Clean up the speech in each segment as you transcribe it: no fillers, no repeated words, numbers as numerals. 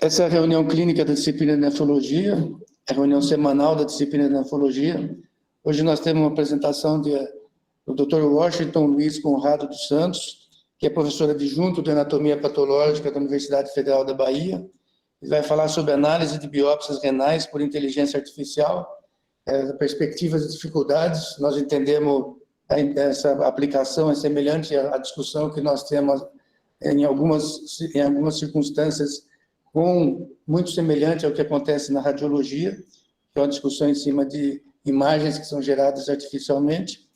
Essa é a reunião clínica da disciplina de nefrologia, a reunião semanal da disciplina de nefrologia. Hoje nós temos uma apresentação do Dr. Washington Luiz Conrado dos Santos, que é professor adjunto de anatomia patológica da Universidade Federal da Bahia. Ele vai falar sobre análise de biópsias renais por inteligência artificial, perspectivas e dificuldades. Nós entendemos essa aplicação é semelhante à discussão que nós temos em algumas circunstâncias, muito semelhante ao que acontece na radiologia, que é uma discussão em cima de imagens que são geradas artificialmente.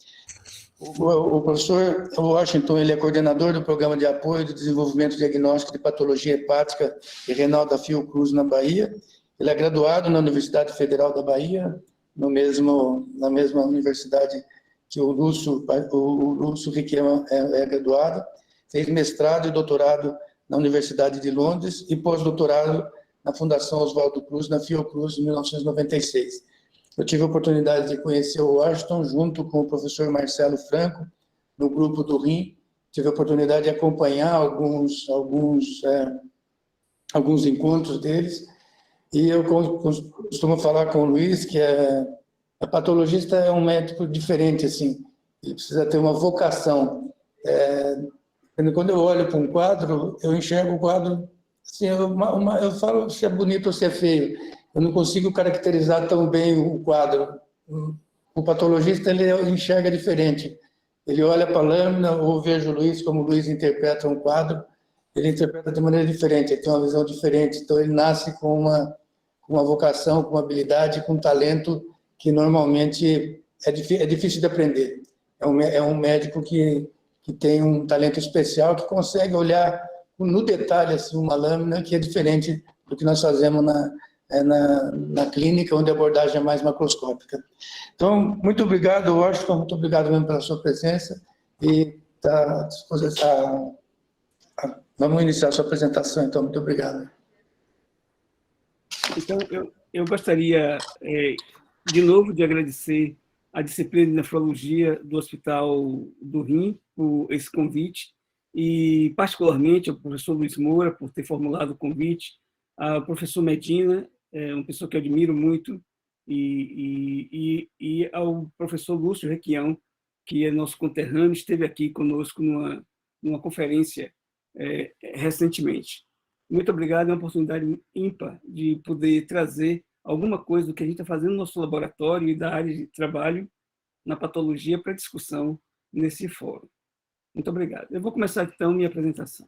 O professor Washington, ele é coordenador do Programa de Apoio do Desenvolvimento Diagnóstico de Patologia Hepática e Renal da Fiocruz, na Bahia. Ele é graduado na Universidade Federal da Bahia, na mesma universidade que o Lúcio Riquelme é graduado. Fez mestrado e doutorado na Universidade de Londres e pós-doutorado na Fundação Oswaldo Cruz, na Fiocruz, em 1996. Eu tive a oportunidade de conhecer o Washington junto com o professor Marcelo Franco, no grupo do RIM. Tive a oportunidade de acompanhar alguns encontros deles. E eu costumo falar com o Luiz que a patologista é um médico diferente, assim. Ele precisa ter uma vocação. Quando eu olho para um quadro, eu enxergo o quadro, assim, eu falo se é bonito ou se é feio. Eu não consigo caracterizar tão bem o quadro. O patologista, ele enxerga diferente. Ele olha para a lâmina, ou vejo o Luiz, como o Luiz interpreta um quadro, ele interpreta de maneira diferente, ele tem uma visão diferente. Então, ele nasce com uma vocação, com uma habilidade, com um talento que normalmente é difícil de aprender. É um médico que tem um talento especial, que consegue olhar no detalhe assim, uma lâmina que é diferente do que nós fazemos na clínica, onde a abordagem é mais macroscópica. Então, muito obrigado, Washington, muito obrigado mesmo pela sua presença, e está à disposição. Vamos iniciar a sua apresentação, então, muito obrigado. Então, eu gostaria, de novo, de agradecer a disciplina de nefrologia do Hospital do Rim por esse convite, e particularmente ao professor Luiz Moura por ter formulado o convite, ao professor Medina, uma pessoa que eu admiro muito, e ao professor Lúcio Requião, que é nosso conterrâneo, esteve aqui conosco numa conferência recentemente. Muito obrigado, é uma oportunidade ímpar de poder trazer alguma coisa do que a gente está fazendo no nosso laboratório e da área de trabalho na patologia para discussão nesse fórum. Muito obrigado. Eu vou começar, então, minha apresentação.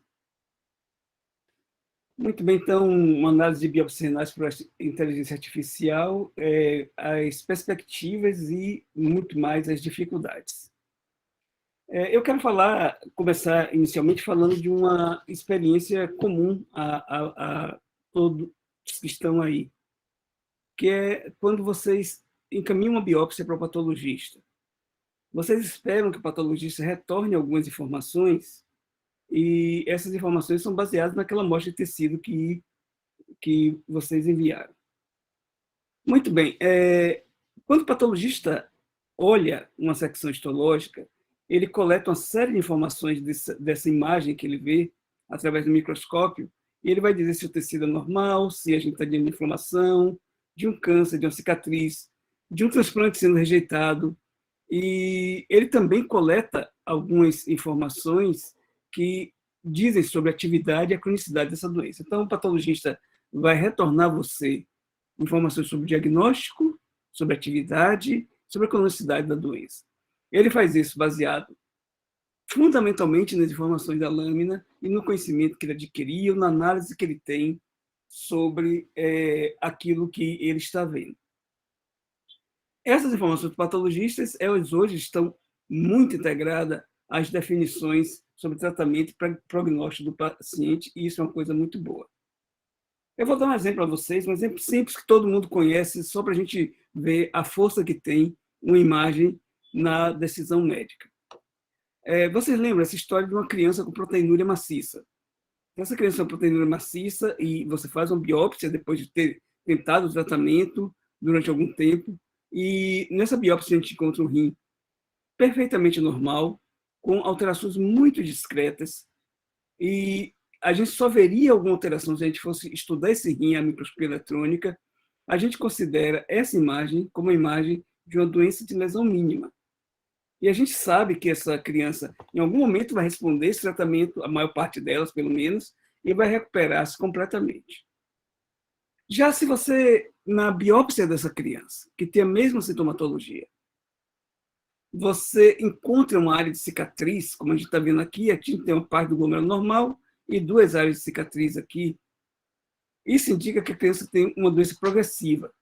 Muito bem, então, uma análise de biópsias renais por inteligência artificial, as perspectivas e, muito mais, as dificuldades. Eu quero começar inicialmente falando de uma experiência comum a todos que estão aí, que é quando vocês encaminham uma biópsia para o patologista. Vocês esperam que o patologista retorne algumas informações, e essas informações são baseadas naquela amostra de tecido que vocês enviaram. Muito bem. Quando o patologista olha uma secção histológica, ele coleta uma série de informações dessa imagem que ele vê através do microscópio, e ele vai dizer se o tecido é normal, se a gente está diante de inflamação, de um câncer, de uma cicatriz, de um transplante sendo rejeitado. E ele também coleta algumas informações que dizem sobre a atividade e a cronicidade dessa doença. Então, o patologista vai retornar a você informações sobre o diagnóstico, sobre a atividade, sobre a cronicidade da doença. Ele faz isso baseado fundamentalmente nas informações da lâmina e no conhecimento que ele adquiriu, na análise que ele tem sobre aquilo que ele está vendo. Essas informações patologistas, elas hoje estão muito integradas às definições sobre tratamento e prognóstico do paciente, e isso é uma coisa muito boa. Eu vou dar um exemplo para vocês, um exemplo simples que todo mundo conhece, só para a gente ver a força que tem uma imagem na decisão médica. Vocês lembram essa história de uma criança com proteinúria maciça? Essa criança com proteinúria maciça, e você faz uma biópsia depois de ter tentado o tratamento durante algum tempo, e nessa biópsia a gente encontra um rim perfeitamente normal, com alterações muito discretas, e a gente só veria alguma alteração se a gente fosse estudar esse rim à microscopia eletrônica. A gente considera essa imagem como a imagem de uma doença de lesão mínima. E a gente sabe que essa criança, em algum momento, vai responder esse tratamento, a maior parte delas, pelo menos, e vai recuperar-se completamente. Já se você, na biópsia dessa criança, que tem a mesma sintomatologia, você encontra uma área de cicatriz, como a gente está vendo aqui tem uma parte do glômerulo normal e 2 áreas de cicatriz aqui. Isso indica que a criança tem uma doença progressiva.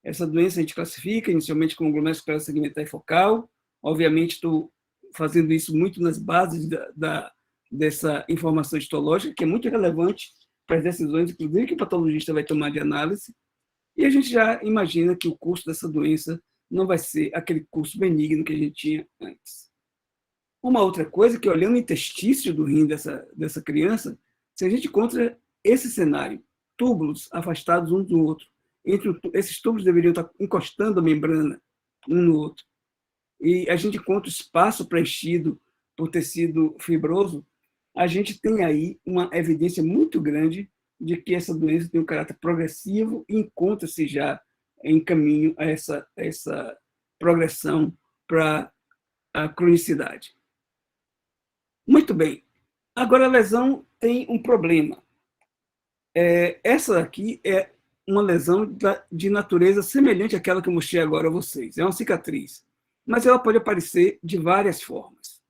Essa doença a gente classifica inicialmente como glomerulosclerose segmentar e focal. Obviamente, estou fazendo isso muito nas bases dessa informação histológica, que é muito relevante para as decisões, inclusive, que o patologista vai tomar de análise. E a gente já imagina que o curso dessa doença não vai ser aquele curso benigno que a gente tinha antes. Uma outra coisa, que olhando o interstício do rim dessa criança, se a gente encontra esse cenário, túbulos afastados um do outro, esses túbulos deveriam estar encostando a membrana um no outro, e a gente encontra espaço preenchido por tecido fibroso, a gente tem aí uma evidência muito grande de que essa doença tem um caráter progressivo e encontra-se já em caminho a essa progressão para a cronicidade. Muito bem. Agora, a lesão tem um problema. Essa aqui é uma lesão de natureza semelhante àquela que eu mostrei agora a vocês. É uma cicatriz. Mas ela pode aparecer de várias formas,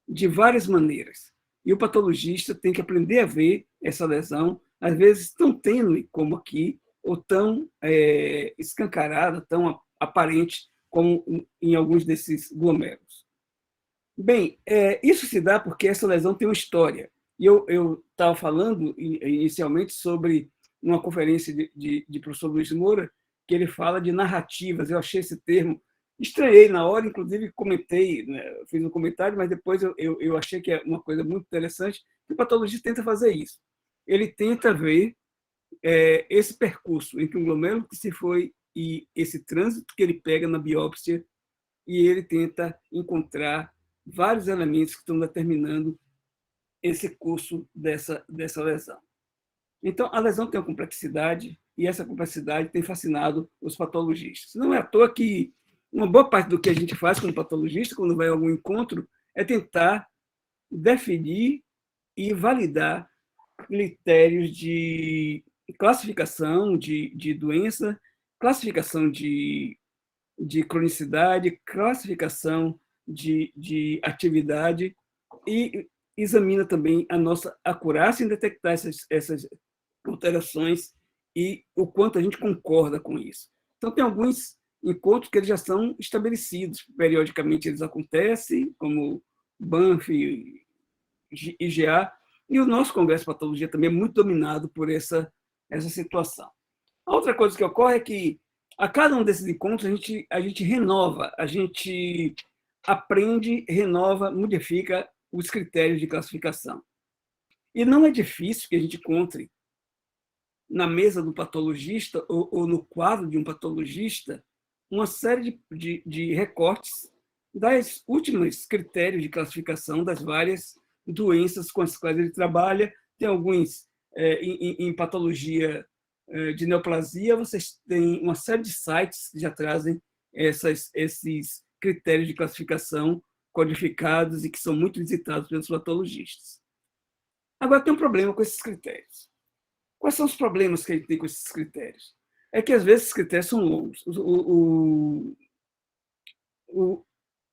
de várias maneiras. E o patologista tem que aprender a ver essa lesão, às vezes tão tênue como aqui, ou tão escancarada, tão aparente como em alguns desses glomérulos. Bem, isso se dá porque essa lesão tem uma história. E eu estava falando inicialmente sobre uma conferência de professor Luiz Moura, que ele fala de narrativas. Eu achei esse termo, estranhei na hora, inclusive comentei, né, fiz um comentário, mas depois eu achei que é uma coisa muito interessante, que o patologista tenta fazer isso. Ele tenta ver esse percurso entre um glomérulu que se foi e esse trânsito que ele pega na biópsia, e ele tenta encontrar vários elementos que estão determinando esse curso dessa lesão. Então, a lesão tem uma complexidade, e essa complexidade tem fascinado os patologistas. Não é à toa que uma boa parte do que a gente faz como patologista, quando vai a algum encontro, é tentar definir e validar critérios de classificação de doença, classificação de cronicidade, classificação de atividade, e examina também a nossa acurácia em detectar essas alterações e o quanto a gente concorda com isso. Então, tem alguns encontros que eles já são estabelecidos, periodicamente eles acontecem, como Banff, IGA, e o nosso Congresso de Patologia também é muito dominado por essa situação. A outra coisa que ocorre é que, a cada um desses encontros, a gente renova, a gente aprende, renova, modifica os critérios de classificação. E não é difícil que a gente encontre na mesa do patologista ou no quadro de um patologista uma série de recortes das últimos critérios de classificação das várias doenças com as quais ele trabalha. Tem alguns em patologia de neoplasia, vocês têm uma série de sites que já trazem esses critérios de classificação codificados e que são muito visitados pelos patologistas. Agora, tem um problema com esses critérios. Quais são os problemas que a gente tem com esses critérios? É que, às vezes, esses critérios são longos.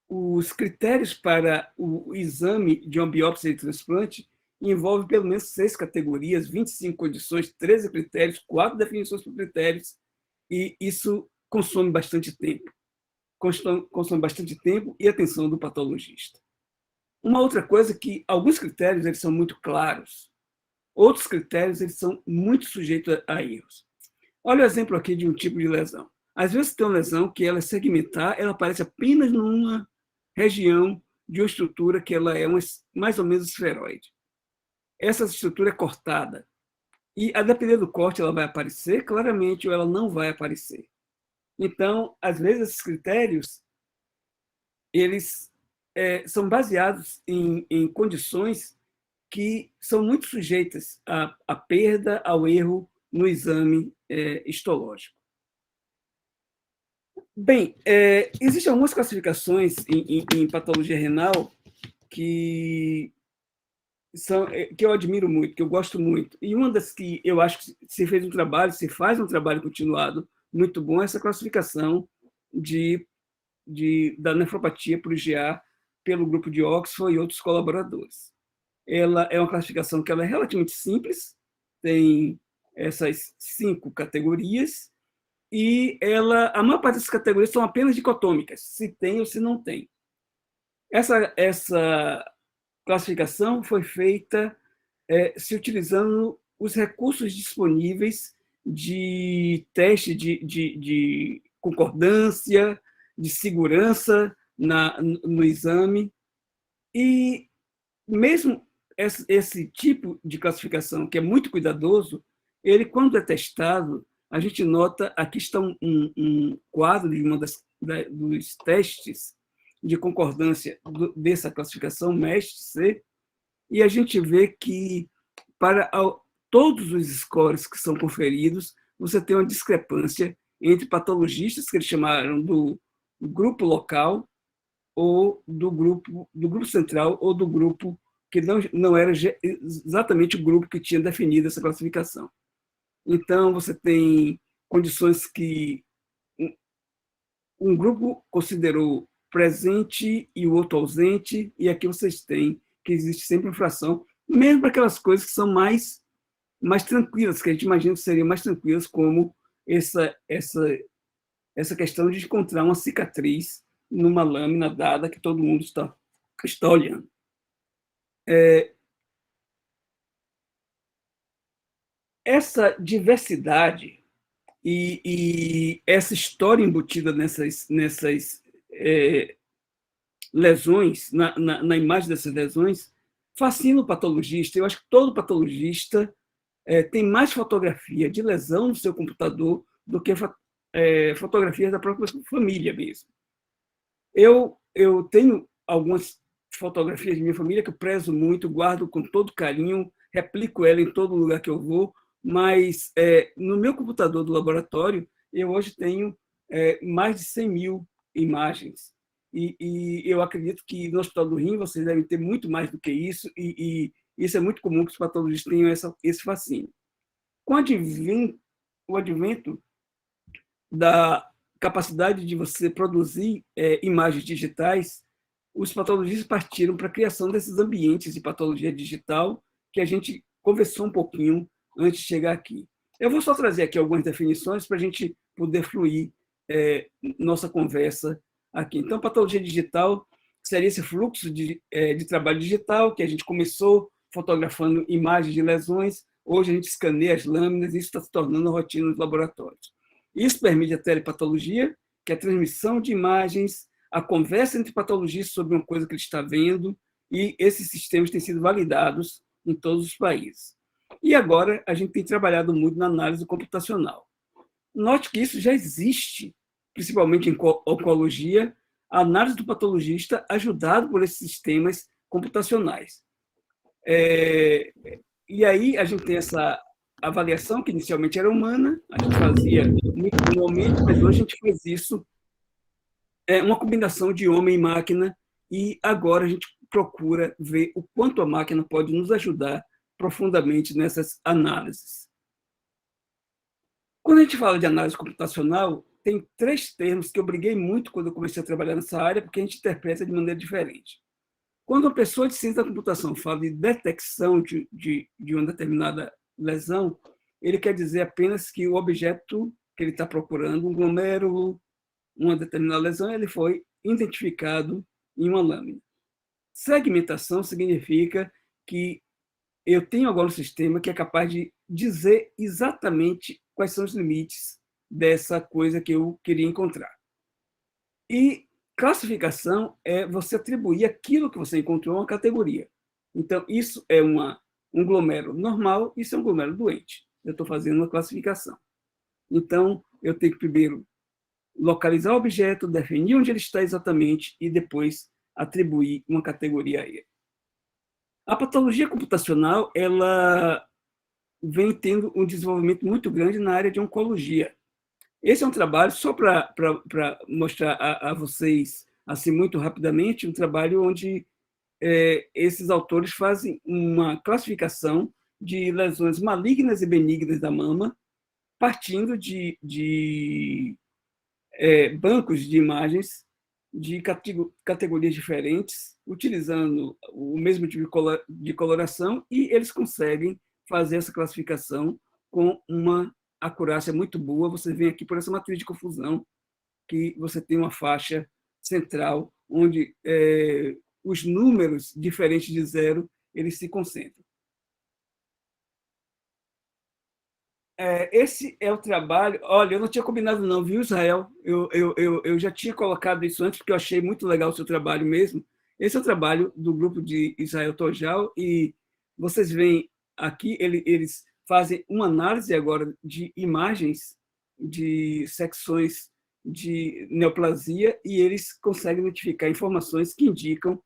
Os critérios para o exame de uma biópsia de transplante envolvem pelo menos 6 categorias, 25 condições, 13 critérios, 4 definições por critérios, e isso consome bastante tempo. Consome bastante tempo e atenção do patologista. Uma outra coisa é que alguns critérios eles são muito claros, outros critérios eles são muito sujeitos a erros. Olha o exemplo aqui de um tipo de lesão. Às vezes tem uma lesão que ela é segmentar, ela aparece apenas numa região de uma estrutura que ela é mais ou menos esferoide. Essa estrutura é cortada. E, a depender do corte, ela vai aparecer claramente ou ela não vai aparecer. Então, às vezes, esses critérios eles são baseados em condições que são muito sujeitas à perda, ao erro no exame histológico. Bem, existem algumas classificações em patologia renal que eu admiro muito, que eu gosto muito. E uma das que eu acho que se faz um trabalho continuado muito bom, é essa classificação da nefropatia por IgA pelo grupo de Oxford e outros colaboradores. Ela é uma classificação que ela é relativamente simples, tem essas 5 categorias, e a maior parte dessas categorias são apenas dicotômicas, se tem ou se não tem. Essa classificação foi feita se utilizando os recursos disponíveis de teste de concordância, de segurança no exame, e mesmo esse tipo de classificação, que é muito cuidadoso, ele, quando é testado, a gente nota, aqui está um quadro de dos testes de concordância dessa classificação, MEST-C, e a gente vê que, para todos os scores que são conferidos, você tem uma discrepância entre patologistas, que eles chamaram do grupo local, ou do grupo central, ou do grupo que não era exatamente o grupo que tinha definido essa classificação. Então, você tem condições que um grupo considerou presente e o outro ausente, e aqui vocês têm que existe sempre infração, mesmo para aquelas coisas que são mais tranquilas, que a gente imagina que seriam mais tranquilas, como essa questão de encontrar uma cicatriz numa lâmina dada que todo mundo está olhando. Essa diversidade e essa história embutida nessas lesões, na imagem dessas lesões, fascina o patologista. Eu acho que todo patologista tem mais fotografia de lesão no seu computador do que fotografias da própria família mesmo. Eu tenho algumas fotografias de minha família que eu prezo muito, guardo com todo carinho, replico ela em todo lugar que eu vou, mas no meu computador do laboratório, eu hoje tenho mais de 100 mil imagens. E eu acredito que no Hospital do Rim vocês devem ter muito mais do que isso, e isso é muito comum que os patologistas tenham esse fascínio. Com o advento da capacidade de você produzir imagens digitais, os patologistas partiram para a criação desses ambientes de patologia digital que a gente conversou um pouquinho antes de chegar aqui. Eu vou só trazer aqui algumas definições para a gente poder fluir nossa conversa aqui. Então, patologia digital seria esse fluxo de trabalho digital que a gente começou fotografando imagens de lesões, hoje a gente escaneia as lâminas e isso está se tornando rotina nos laboratórios. Isso permite a telepatologia, que é a transmissão de imagens, a conversa entre patologistas sobre uma coisa que ele está vendo, e esses sistemas têm sido validados em todos os países. E agora a gente tem trabalhado muito na análise computacional. Note que isso já existe, principalmente em oncologia, a análise do patologista ajudado por esses sistemas computacionais. E aí a gente tem essa avaliação que inicialmente era humana, a gente fazia muito manualmente, mas hoje a gente faz isso, uma combinação de homem e máquina, e agora a gente procura ver o quanto a máquina pode nos ajudar profundamente nessas análises. Quando a gente fala de análise computacional, tem 3 termos que eu briguei muito quando eu comecei a trabalhar nessa área, porque a gente interpreta de maneira diferente. Quando uma pessoa de ciência da computação fala de detecção de uma determinada lesão, ele quer dizer apenas que o objeto que ele está procurando, um glomérulo, uma determinada lesão, ele foi identificado em uma lâmina. Segmentação significa que eu tenho agora um sistema que é capaz de dizer exatamente quais são os limites dessa coisa que eu queria encontrar. E classificação é você atribuir aquilo que você encontrou a uma categoria. Então, isso é um glomérulo normal, isso é um glomérulo doente. Eu estou fazendo uma classificação. Então, eu tenho que primeiro localizar o objeto, definir onde ele está exatamente e depois atribuir uma categoria a ele. A patologia computacional, ela vem tendo um desenvolvimento muito grande na área de oncologia. Esse é um trabalho, só para mostrar a vocês, assim, muito rapidamente, um trabalho onde esses autores fazem uma classificação de lesões malignas e benignas da mama, partindo de bancos de imagens de categorias diferentes, utilizando o mesmo tipo de coloração, e eles conseguem fazer essa classificação com uma acurácia muito boa. Você vem aqui por essa matriz de confusão, que você tem uma faixa central, onde os números diferentes de zero eles se concentram. Esse é o trabalho. Olha, eu não tinha combinado não, viu, Israel? Eu já tinha colocado isso antes, porque eu achei muito legal o seu trabalho mesmo. Esse é o trabalho do grupo de Israel Tojal, e vocês veem aqui, eles fazem uma análise agora de imagens de secções de neoplasia, e eles conseguem identificar informações que indicam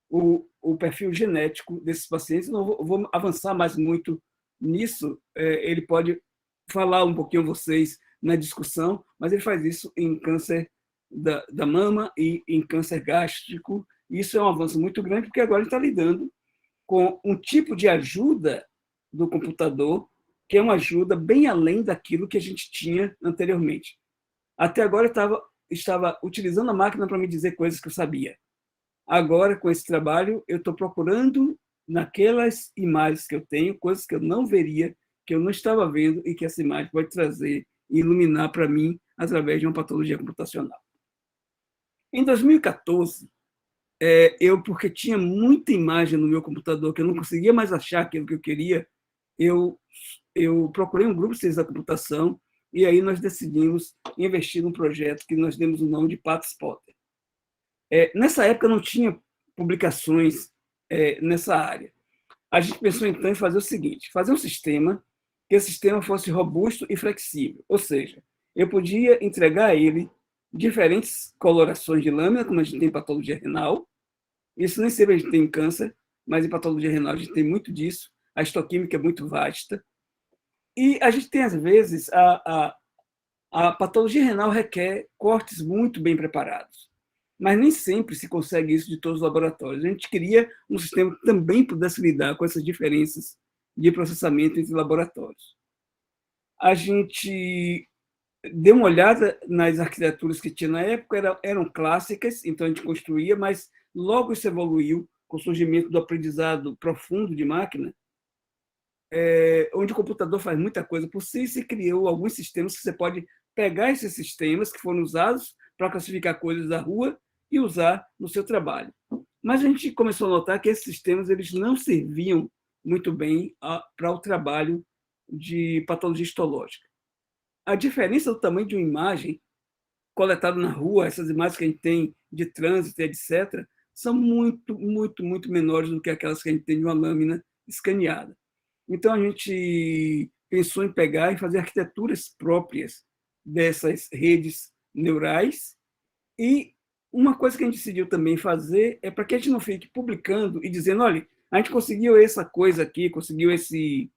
o perfil genético desses pacientes. Não vou avançar mais muito nisso, ele pode falar um pouquinho a vocês na discussão, mas ele faz isso em câncer da mama e em câncer gástrico. Isso é um avanço muito grande, porque agora ele está lidando com um tipo de ajuda do computador, que é uma ajuda bem além daquilo que a gente tinha anteriormente. Até agora eu estava utilizando a máquina para me dizer coisas que eu sabia. Agora, com esse trabalho, eu estou procurando naquelas imagens que eu tenho, coisas que eu não veria, que eu não estava vendo, e que essa imagem pode trazer e iluminar para mim através de uma patologia computacional. Em 2014, porque tinha muita imagem no meu computador, que eu não conseguia mais achar aquilo que eu queria, eu procurei um grupo de ciência da computação, e aí nós decidimos investir num projeto que nós demos o nome de PathSpotter. Nessa época não tinha publicações nessa área. A gente pensou então em fazer o seguinte: fazer um sistema, que esse sistema fosse robusto e flexível, ou seja, eu podia entregar a ele diferentes colorações de lâmina, como a gente tem em patologia renal. Isso nem sempre a gente tem em câncer, mas em patologia renal a gente tem muito disso. A histoquímica é muito vasta. E a gente tem, às vezes, a patologia renal requer cortes muito bem preparados, mas nem sempre se consegue isso de todos os laboratórios. A gente queria um sistema que também pudesse lidar com essas diferenças de processamento entre laboratórios. A gente deu uma olhada nas arquiteturas que tinha na época, eram clássicas, então a gente construía, mas logo isso evoluiu com o surgimento do aprendizado profundo de máquina, onde o computador faz muita coisa por si, se criou alguns sistemas que você pode pegar esses sistemas que foram usados para classificar coisas da rua e usar no seu trabalho. Mas a gente começou a notar que esses sistemas eles não serviam muito bem para o trabalho de patologia histológica. A diferença do tamanho de uma imagem coletada na rua, essas imagens que a gente tem de trânsito, etc., são muito, muito, muito menores do que aquelas que a gente tem de uma lâmina escaneada. Então, a gente pensou em pegar e fazer arquiteturas próprias dessas redes neurais. E uma coisa que a gente decidiu também fazer é para que a gente não fique publicando e dizendo: olha, a gente conseguiu essa coisa aqui, conseguiu esse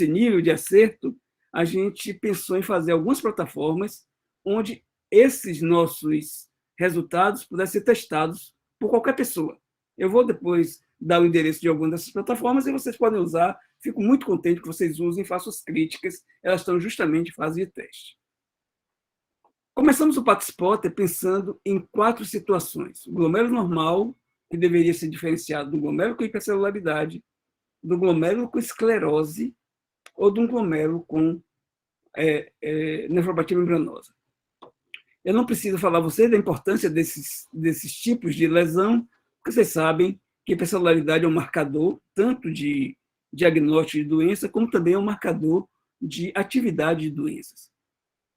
nível de acerto. A gente pensou em fazer algumas plataformas onde esses nossos resultados pudessem ser testados por qualquer pessoa. Eu vou depois dar o endereço de alguma dessas plataformas e vocês podem usar. Fico muito contente que vocês usem e façam as críticas. Elas estão justamente em fase de teste. Começamos o PathSpotter pensando em 4 situações: o glomérulo normal, que deveria ser diferenciado do glomérulo com hipercelularidade, do glomérulo com esclerose ou de um glomérulo com nefropatia membranosa. Eu não preciso falar a vocês da importância desses tipos de lesão, porque vocês sabem que a hipercelularidade é um marcador tanto de diagnóstico de doença, como também é um marcador de atividade de doenças.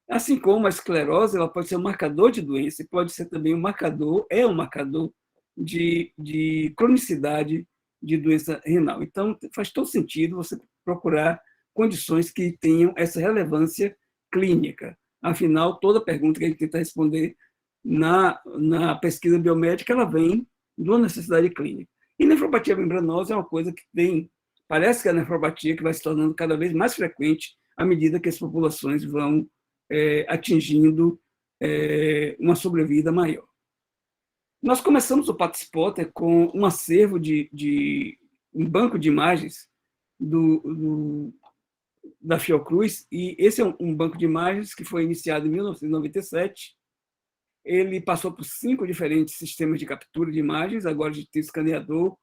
Assim como a esclerose, ela pode ser um marcador de doença e pode ser também um marcador de cronicidade de doença renal. Então, faz todo sentido você procurar condições que tenham essa relevância clínica. Afinal, toda pergunta que a gente tenta responder na pesquisa biomédica, ela vem de uma necessidade clínica. E nefropatia membranosa é uma coisa que parece que é a nefropatia que vai se tornando cada vez mais frequente à medida que as populações vão atingindo uma sobrevida maior. Nós começamos o Patspotter com um acervo um banco de imagens da Fiocruz, e esse é um banco de imagens que foi iniciado em 1997. Ele passou por 5 diferentes sistemas de captura de imagens, agora a gente tem escaneador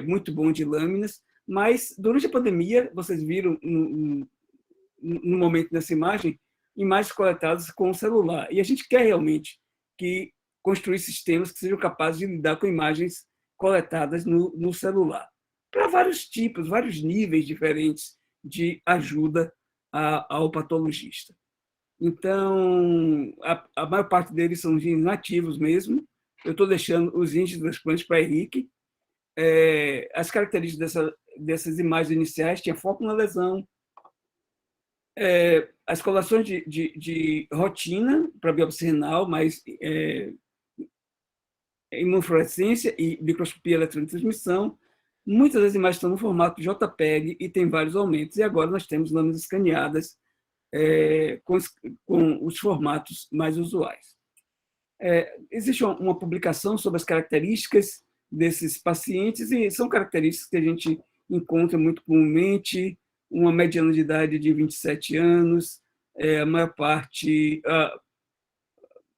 muito bom de lâminas, mas durante a pandemia, vocês viram no momento dessa imagem, imagens coletadas com o celular, e a gente quer realmente construir sistemas que sejam capazes de lidar com imagens coletadas no celular, para vários tipos, vários níveis diferentes de ajuda ao patologista. Então, a maior parte deles são genes nativos mesmo. Eu estou deixando os genes de transplante para Henrique. As características dessas imagens iniciais tinham foco na lesão, as colações de rotina para biópsia renal, mas imunofluorescência e microscopia eletrotransmissão. Muitas das imagens estão no formato JPEG e tem vários aumentos. E agora nós temos lâminas escaneadas com os formatos mais usuais. Existe uma publicação sobre as características desses pacientes, e são características que a gente encontra muito comumente: uma mediana de idade de 27 anos, a maior parte,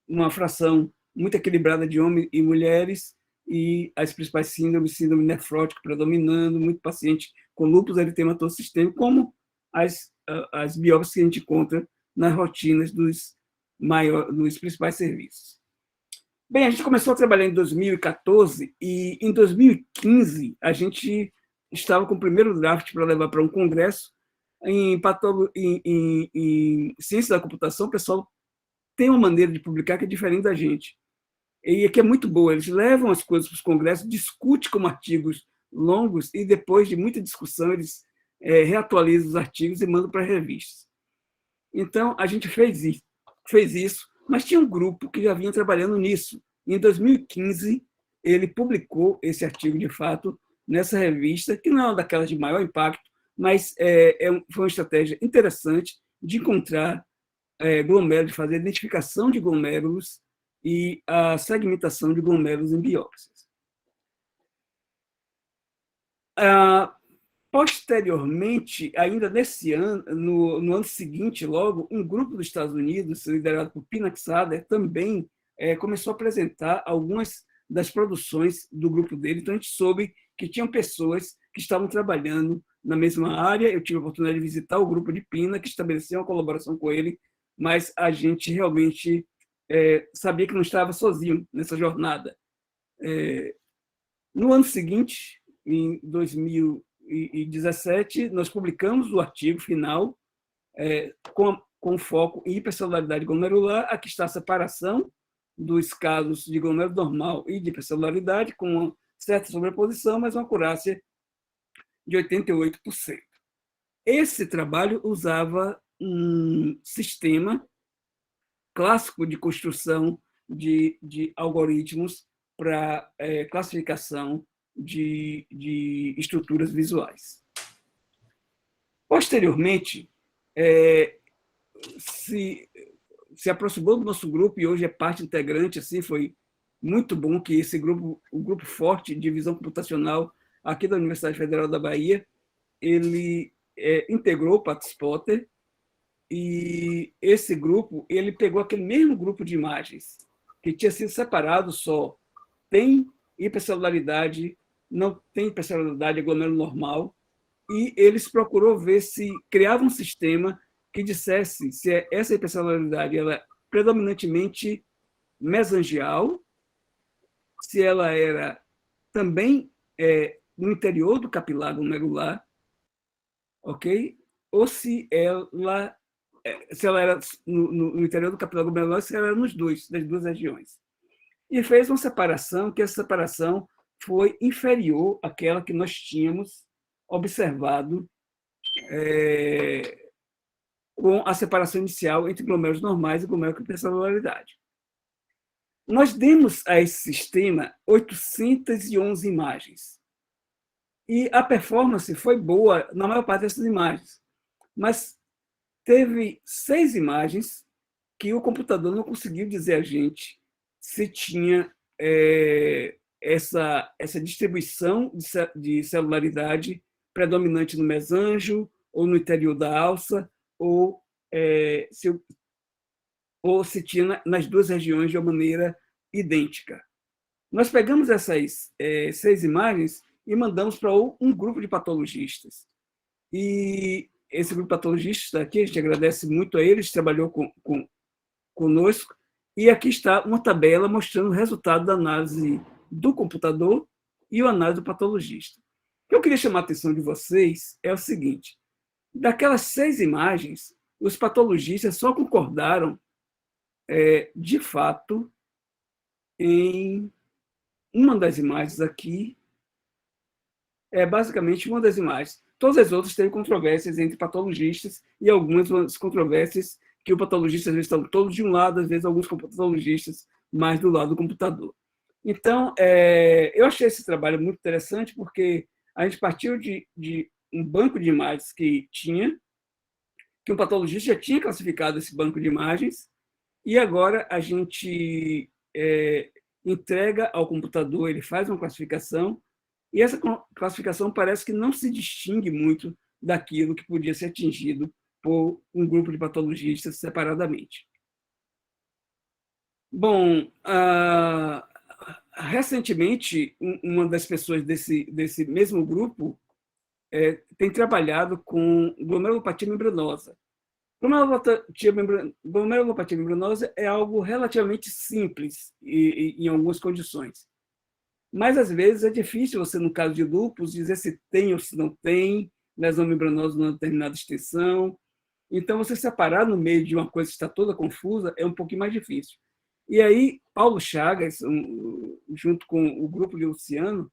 uma fração muito equilibrada de homens e mulheres, e as principais síndrome nefrótica predominando, muito paciente com lúpus eritematoso sistêmico, como as biópsias que a gente encontra nas rotinas dos principais serviços. Bem, a gente começou a trabalhar em 2014, e em 2015 a gente estava com o primeiro draft para levar para um congresso. Em ciência da computação, o pessoal tem uma maneira de publicar que é diferente da gente, e que é muito boa. Eles levam as coisas para os congressos, discutem como artigos longos, e depois de muita discussão eles reatualizam os artigos e mandam para revistas. Então, a gente fez isso, mas tinha um grupo que já vinha trabalhando nisso. Em 2015, ele publicou esse artigo, de fato, nessa revista, que não é uma daquelas de maior impacto, mas foi uma estratégia interessante de encontrar glomérulos, de fazer a identificação de glomérulos e a segmentação de glomérulos em biópsias. Posteriormente, ainda nesse ano, no ano seguinte, logo, um grupo dos Estados Unidos, liderado por Pinack Sader, também começou a apresentar algumas das produções do grupo dele. Então, a gente soube que tinham pessoas que estavam trabalhando na mesma área. Eu tive a oportunidade de visitar o grupo de Pina, que estabeleceu uma colaboração com ele, mas a gente realmente sabia que não estava sozinho nessa jornada. No ano seguinte, em 2017, nós publicamos o artigo final com foco em hipercelularidade glomerular. Aqui está a separação dos casos de glomérulo normal e de hipercelularidade, com uma certa sobreposição, mas uma acurácia de 88%. Esse trabalho usava um sistema clássico de construção de algoritmos para classificação de estruturas visuais. Posteriormente, se aproximou do nosso grupo, e hoje é parte integrante. Assim, foi muito bom que esse grupo, o grupo forte de visão computacional aqui da Universidade Federal da Bahia, ele integrou o Patspotter, e esse grupo ele pegou aquele mesmo grupo de imagens que tinha sido separado só. Tem hipercelularidade, não tem hipercelularidade, é glomérulo normal, e eles procurou ver se criava um sistema que dissesse se essa hipercelularidade ela é predominantemente mesangial, se ela era também no interior do capilar glomerular, ok? Ou se ela era no interior do capilar glomerular, se ela era das duas regiões. E fez uma separação, que essa separação foi inferior àquela que nós tínhamos observado com a separação inicial entre glomérulos normais e glomérulos com hipercelularidade. Nós demos a esse sistema 811 imagens. E a performance foi boa na maior parte dessas imagens. Mas teve 6 imagens que o computador não conseguiu dizer a gente se tinha essa distribuição de celularidade predominante no mesanjo, ou no interior da alça, ou se tinha nas duas regiões de uma maneira idêntica. Nós pegamos essas 6 imagens e mandamos para um grupo de patologistas. E esse grupo de patologistas aqui, a gente agradece muito a eles, trabalhou conosco, e aqui está uma tabela mostrando o resultado da análise do computador e a análise do patologista. O que eu queria chamar a atenção de vocês é o seguinte: daquelas 6 imagens, os patologistas só concordaram, de fato, em uma das imagens aqui, basicamente uma das imagens. Todas as outras têm controvérsias entre patologistas e algumas controvérsias que o patologista, às vezes, estão todos de um lado, às vezes, alguns patologistas mais do lado do computador. Então, eu achei esse trabalho muito interessante, porque a gente partiu de um banco de imagens que um patologista já tinha classificado esse banco de imagens, e agora a gente entrega ao computador, ele faz uma classificação, e essa classificação parece que não se distingue muito daquilo que podia ser atingido por um grupo de patologistas separadamente. Bom, recentemente, uma das pessoas desse mesmo grupo tem trabalhado com glomerulopatia membranosa. Glomerulopatia membranosa é algo relativamente simples em algumas condições. Mas, às vezes, é difícil você, no caso de lúpus, dizer se tem ou se não tem lesão membranosa numa determinada extensão. Então, você separar no meio de uma coisa que está toda confusa é um pouquinho mais difícil. E aí, Paulo Chagas, junto com o grupo de Luciano,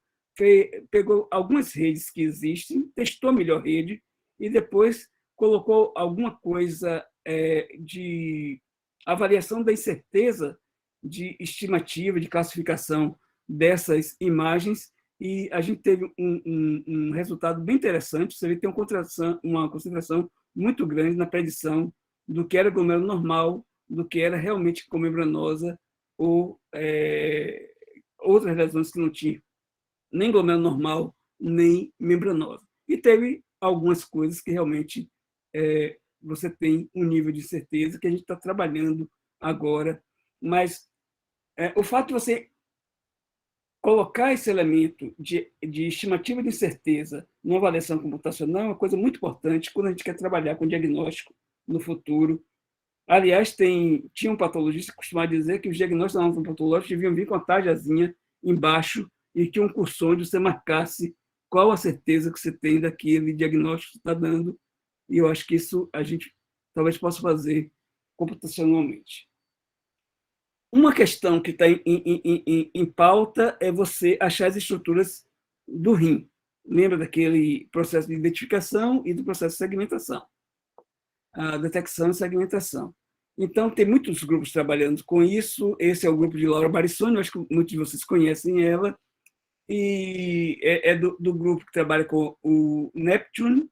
pegou algumas redes que existem, testou a melhor rede e depois colocou alguma coisa de avaliação da incerteza de estimativa, de classificação dessas imagens, e a gente teve um resultado bem interessante. Você vê que tem uma concentração muito grande na predição do que era glomérulo normal, do que era realmente membranosa, ou outras lesões que não tinham nem glomérulo normal, nem membranosa. E teve algumas coisas que realmente você tem um nível de certeza que a gente está trabalhando agora, mas o fato de você colocar esse elemento de estimativa de incerteza numa avaliação computacional é uma coisa muito importante quando a gente quer trabalhar com diagnóstico no futuro. Aliás, tinha um patologista que costumava dizer que os diagnósticos patológicos deviam vir com a tajazinha embaixo e que um cursor você marcasse qual a certeza que você tem daquele diagnóstico que está dando. E eu acho que isso a gente talvez possa fazer computacionalmente. Uma questão que está em pauta é você achar as estruturas do rim. Lembra daquele processo de identificação e do processo de segmentação, a detecção e segmentação. Então, tem muitos grupos trabalhando com isso. Esse é o grupo de Laura Barissoni, acho que muitos de vocês conhecem ela, e é do grupo que trabalha com o Neptune,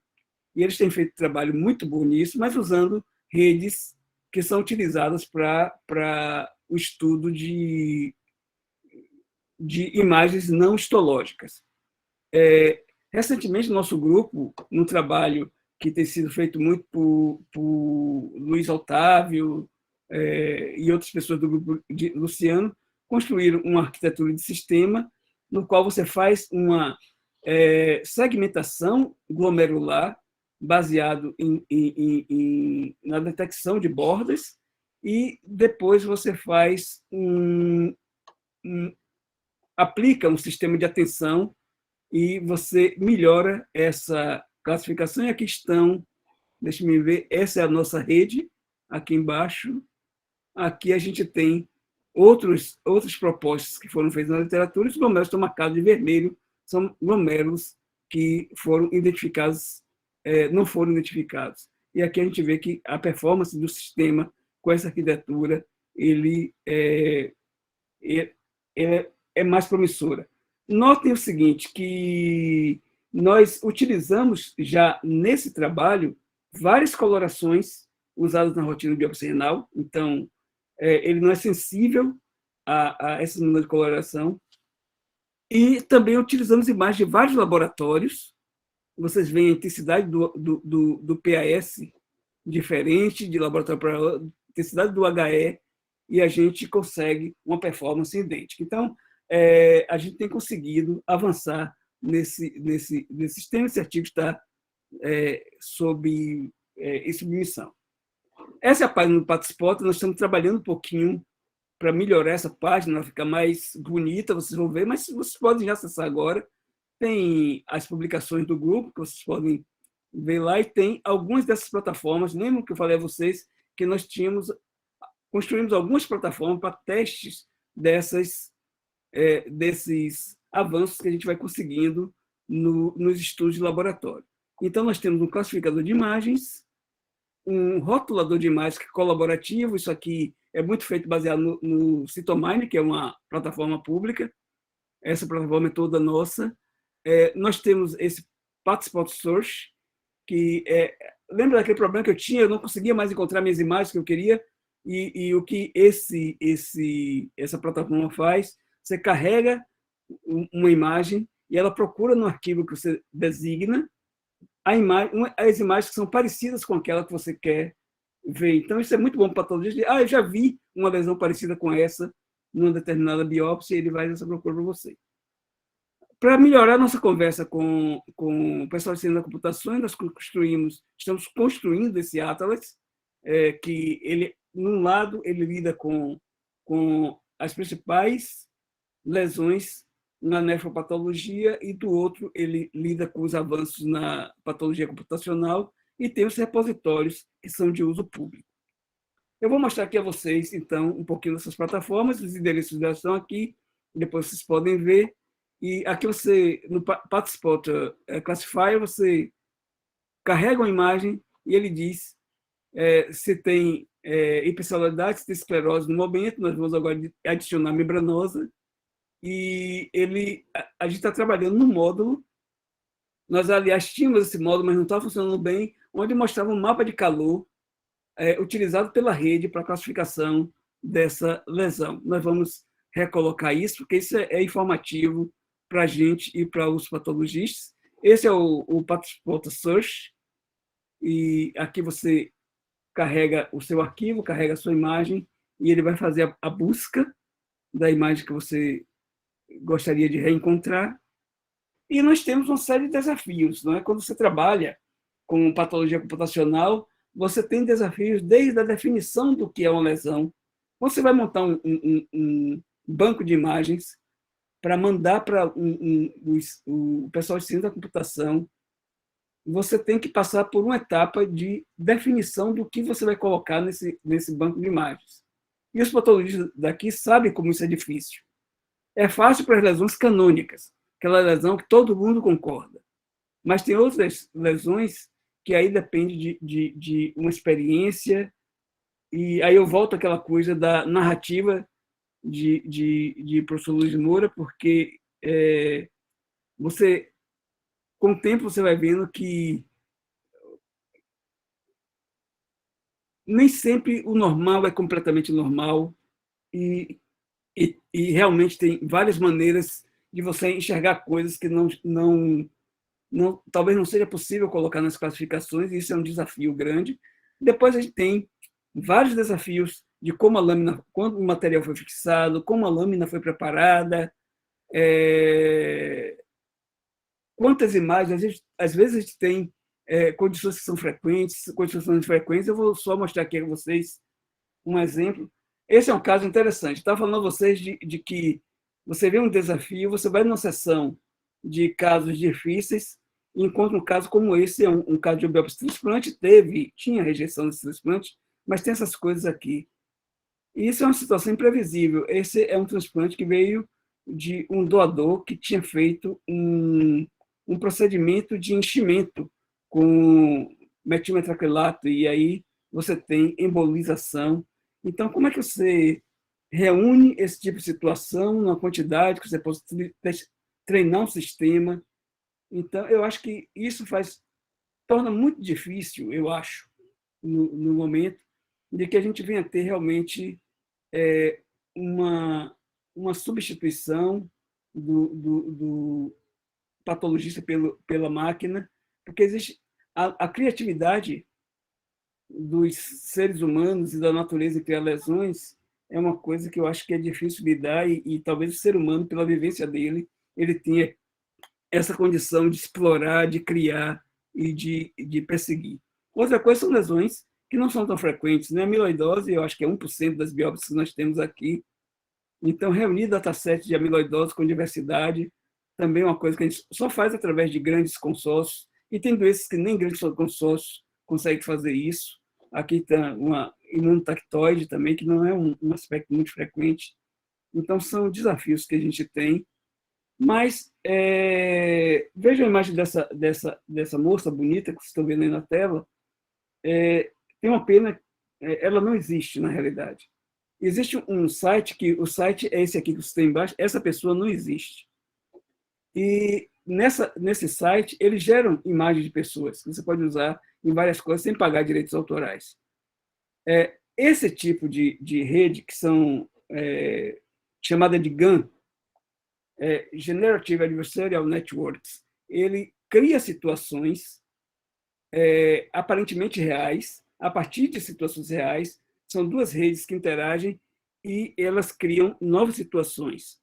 e eles têm feito um trabalho muito bom nisso, mas usando redes que são utilizadas para o estudo de imagens não histológicas. Recentemente, nosso grupo, num trabalho que tem sido feito muito por Luiz Otávio e outras pessoas do grupo de Luciano, construíram uma arquitetura de sistema no qual você faz uma segmentação glomerular baseado na detecção de bordas, e depois você faz aplica um sistema de atenção e você melhora essa classificação. E aqui estão, deixa-me ver, essa é a nossa rede, aqui embaixo. Aqui a gente tem outras propostas que foram feitas na literatura, e os glomérulos estão marcados de vermelho, são glomérulos que foram identificados, não foram identificados. E aqui a gente vê que a performance do sistema com essa arquitetura, ele é mais promissora. Notem o seguinte, que nós utilizamos já nesse trabalho várias colorações usadas na rotina biópsia renal, então ele não é sensível a essas mudanças de coloração, e também utilizamos imagens de vários laboratórios. Vocês veem a intensidade do PAS diferente de laboratório para intensidade do HE, e a gente consegue uma performance idêntica. Então, a gente tem conseguido avançar nesses temas. Esse artigo está sob submissão. Essa é a página do Patspot. Nós estamos trabalhando um pouquinho para melhorar essa página, ela ficar mais bonita, vocês vão ver, mas vocês podem já acessar agora. Tem as publicações do grupo, que vocês podem ver lá, e tem algumas dessas plataformas. Lembram que eu falei a vocês que nós construímos algumas plataformas para testes desses avanços que a gente vai conseguindo nos estudos de laboratório. Então, nós temos um classificador de imagens, um rotulador de imagens que é colaborativo. Isso aqui é muito feito baseado no Cytomine, que é uma plataforma pública. Essa plataforma é toda nossa. Nós temos esse Patspot Search, que lembra daquele problema que eu tinha? Eu não conseguia mais encontrar minhas imagens que eu queria, e o que essa plataforma faz, você carrega uma imagem e ela procura no arquivo que você designa as imagens que são parecidas com aquela que você quer ver. Então, isso é muito bom para todos. Eu já vi uma lesão parecida com essa numa determinada biópsia, e ele vai essa procura para você. Para melhorar nossa conversa com o pessoal de ciência da computação, nós estamos construindo esse Atlas, que ele, num lado, ele lida com as principais lesões na nefropatologia, e do outro ele lida com os avanços na patologia computacional, e tem os repositórios que são de uso público. Eu vou mostrar aqui a vocês, então, um pouquinho dessas plataformas. Os endereços delas estão aqui, depois vocês podem ver. E aqui você, no Patspot Classifier, você carrega uma imagem e ele diz se tem hipercelularidade, se tem esclerose no momento. Nós vamos agora adicionar membranosa. E a gente está trabalhando no módulo. Nós, aliás, tínhamos esse módulo, mas não estava funcionando bem, onde mostrava um mapa de calor utilizado pela rede para a classificação dessa lesão. Nós vamos recolocar isso, porque isso é informativo para a gente e para os patologistas. Esse é o Patspot Search, e aqui você carrega o seu arquivo, carrega a sua imagem, e ele vai fazer a busca da imagem que você gostaria de reencontrar. E nós temos uma série de desafios, não é? Quando você trabalha com patologia computacional, você tem desafios desde a definição do que é uma lesão. Você vai montar um banco de imagens para mandar para o pessoal de ciência da computação. Você tem que passar por uma etapa de definição do que você vai colocar nesse banco de imagens. E os patologistas daqui sabem como isso é difícil. É fácil para as lesões canônicas, aquela lesão que todo mundo concorda. Mas tem outras lesões que aí depende de uma experiência, e aí eu volto àquela coisa da narrativa de professor Luiz Moura, porque com o tempo você vai vendo que nem sempre o normal é completamente normal, e realmente tem várias maneiras de você enxergar coisas que talvez não seja possível colocar nas classificações, e isso é um desafio grande. Depois a gente tem vários desafios de como a lâmina, quando o material foi fixado, como a lâmina foi preparada, quantas imagens. Às vezes a gente tem condições que são frequentes, condições que são infrequentes. Eu vou só mostrar aqui a vocês um exemplo. Esse é um caso interessante. Estava falando a vocês de que você vê um desafio, você vai numa sessão de casos difíceis, e encontra um caso como esse, é um caso de biópsia transplante, tinha rejeição desse transplante, mas tem essas coisas aqui. E isso é uma situação imprevisível. Esse é um transplante que veio de um doador que tinha feito um procedimento de enchimento com metilmetacrilato, e aí você tem embolização. Então, como é que você reúne esse tipo de situação numa quantidade que você possa treinar um sistema. Então, eu acho que isso torna muito difícil, eu acho, no momento, de que a gente venha ter realmente uma substituição do patologista pela máquina, porque existe a criatividade dos seres humanos e da natureza em criar lesões é uma coisa que eu acho que é difícil lidar e talvez o ser humano, pela vivência dele, ele tenha essa condição de explorar, de criar e de perseguir. Outra coisa são lesões que não são tão frequentes, né? A amiloidose, eu acho que é 1% das biópsias que nós temos aqui. Então, reunir dataset de amiloidose com diversidade também é uma coisa que a gente só faz através de grandes consórcios, e tem doenças que nem grandes consórcios conseguem fazer isso. Aqui está uma imunotactoide também, que não é um aspecto muito frequente. Então, são desafios que a gente tem. Mas veja a imagem dessa moça bonita que vocês estão vendo aí na tela. Tem uma pena, ela não existe na realidade. Existe um site, que o site é esse aqui que você tem embaixo, essa pessoa não existe. E nesse site, eles geram imagens de pessoas, que você pode usar em várias coisas sem pagar direitos autorais. Esse tipo de rede, que são chamada de GAN, Generative Adversarial Networks, ele cria situações aparentemente reais, a partir de situações reais. São duas redes que interagem e elas criam novas situações.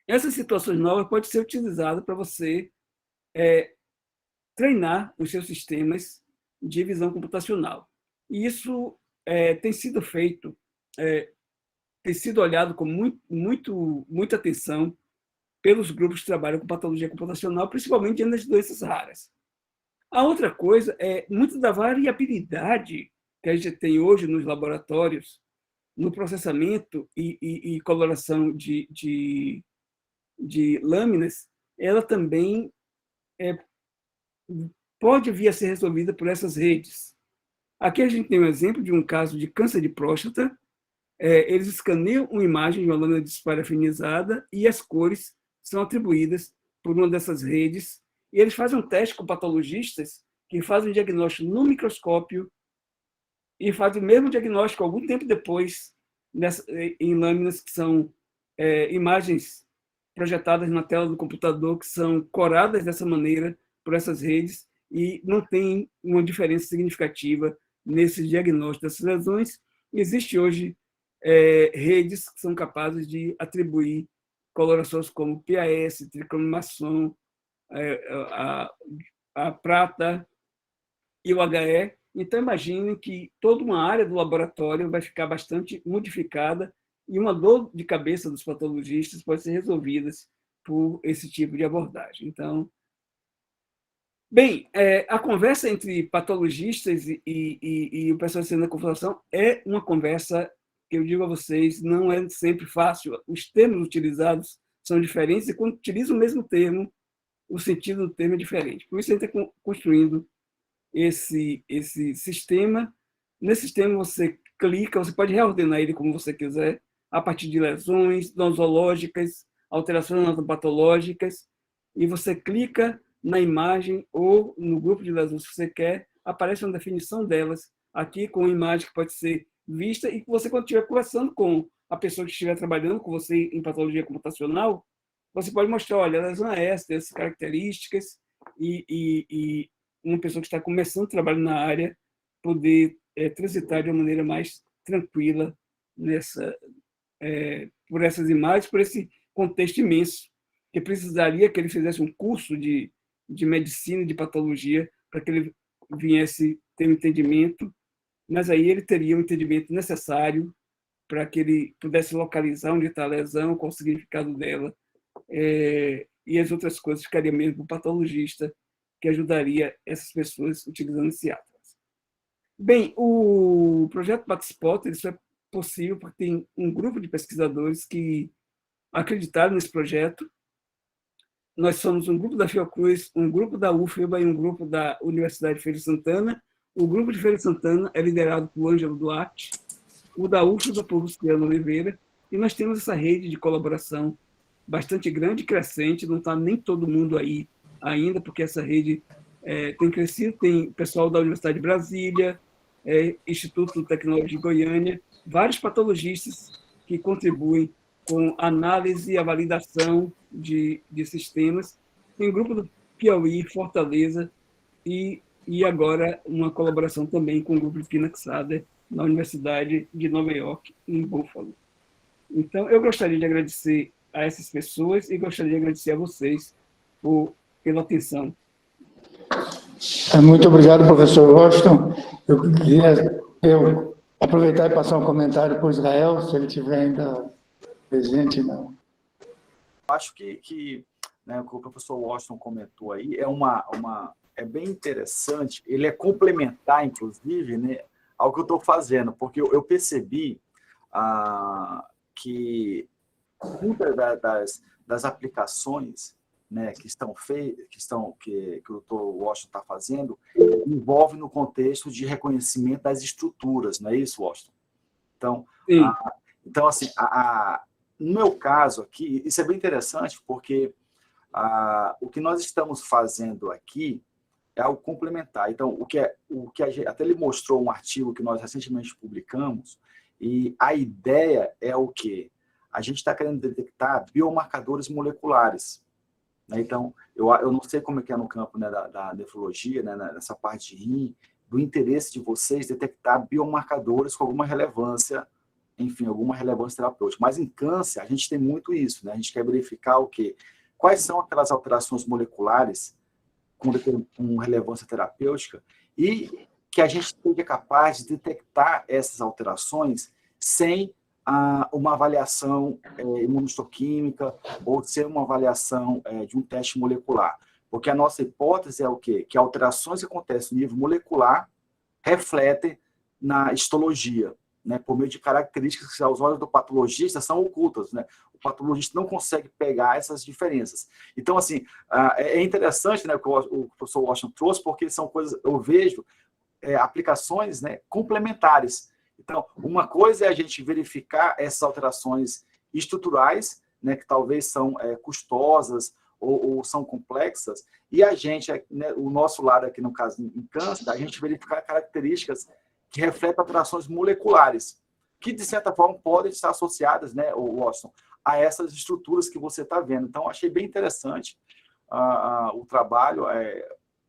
Essas situações novas podem ser utilizadas para você treinar os seus sistemas de visão computacional. E isso tem sido feito, tem sido olhado com muita atenção pelos grupos que trabalham com patologia computacional, principalmente nas doenças raras. A outra coisa é muito da variabilidade que a gente tem hoje nos laboratórios, no processamento e coloração de lâminas, ela também pode vir a ser resolvida por essas redes. Aqui a gente tem um exemplo de um caso de câncer de próstata. Eles escaneiam uma imagem de uma lâmina desparafinizada e as cores são atribuídas por uma dessas redes. E eles fazem um teste com patologistas que fazem um diagnóstico no microscópio e fazem o mesmo diagnóstico algum tempo depois em lâminas que são imagens projetadas na tela do computador, que são coradas dessa maneira por essas redes, e não tem uma diferença significativa nesse diagnóstico dessas lesões. Existe hoje redes que são capazes de atribuir colorações como PAS, tricromaçom, a prata e o HE. Então, imaginem que toda uma área do laboratório vai ficar bastante modificada e uma dor de cabeça dos patologistas pode ser resolvida por esse tipo de abordagem. Então, bem, a conversa entre patologistas e o pessoal de ciência da computação é uma conversa que eu digo a vocês, não é sempre fácil. Os termos utilizados são diferentes e quando utiliza o mesmo termo, o sentido do termo é diferente. Por isso, a gente está construindo esse sistema. Nesse sistema, você clica, você pode reordenar ele como você quiser, a partir de lesões nosológicas, alterações anatopatológicas, e você clica na imagem ou no grupo de lesões que você quer, aparece uma definição delas aqui com uma imagem que pode ser vista e que você, quando estiver conversando com a pessoa que estiver trabalhando com você em patologia computacional, você pode mostrar, olha, a lesão é essa, tem essas características, e uma pessoa que está começando o trabalho na área poder transitar de uma maneira mais tranquila por essas imagens, por esse contexto imenso, que precisaria que ele fizesse um curso de medicina e de patologia para que ele viesse ter um entendimento, mas aí ele teria o entendimento necessário para que ele pudesse localizar onde está a lesão, qual o significado dela, e as outras coisas ficariam mesmo para o patologista, que ajudaria essas pessoas utilizando esse atlas. Bem, o projeto Patspot isso é possível porque tem um grupo de pesquisadores que acreditaram nesse projeto. Nós somos um grupo da Fiocruz, um grupo da UFBA e um grupo da Universidade de Feira de Santana. O grupo de Feira de Santana é liderado por Ângelo Duarte, o da UFBA, por Luciano Oliveira, e nós temos essa rede de colaboração bastante grande e crescente, não está nem todo mundo aí ainda, porque essa rede tem crescido, tem pessoal da Universidade de Brasília, Instituto de Tecnologia de Goiânia, vários patologistas que contribuem com análise e a validação de sistemas. Tem um grupo do Piauí, Fortaleza, e agora uma colaboração também com o grupo de Pinaxader na Universidade de Nova York, em Buffalo. Então, eu gostaria de agradecer a essas pessoas e gostaria de agradecer a vocês pela atenção. Muito obrigado, professor Washington. Eu queria aproveitar e passar um comentário para o Israel, se ele estiver ainda presente. Não. Acho que né, o que o professor Washington comentou aí é bem interessante, ele é complementar, inclusive, né, ao que eu estou fazendo, porque eu percebi que muitas das aplicações, né, que o Dr. Washington está fazendo, envolve no contexto de reconhecimento das estruturas, não é isso, Washington? Então assim, no meu caso aqui, isso é bem interessante, porque o que nós estamos fazendo aqui é algo complementar. Então, até ele mostrou um artigo que nós recentemente publicamos, e a ideia é o quê? A gente está querendo detectar biomarcadores moleculares. Né? Então, eu não sei como é que é no campo, né, da nefrologia, né, nessa parte de rim, do interesse de vocês detectar biomarcadores com alguma relevância, enfim, alguma relevância terapêutica. Mas em câncer, a gente tem muito isso, né? A gente quer verificar o quê? Quais são aquelas alterações moleculares com relevância terapêutica e que a gente seja capaz de detectar essas alterações sem uma avaliação imunohistoquímica ou sem uma avaliação de um teste molecular. Porque a nossa hipótese é o quê? Que alterações que acontecem no nível molecular refletem na histologia, né, por meio de características que aos olhos do patologista são ocultas, né? O patologista não consegue pegar essas diferenças. Então, assim, é interessante, né, o que o professor Washington trouxe, porque são coisas, eu vejo aplicações, né, complementares. Então, uma coisa é a gente verificar essas alterações estruturais, né, que talvez são custosas ou são complexas, e a gente, né, o nosso lado aqui, no caso, em câncer, a gente verificar características que refletem alterações moleculares, que, de certa forma, podem estar associadas, né, Washington, a essas estruturas que você está vendo. Então, achei bem interessante o trabalho,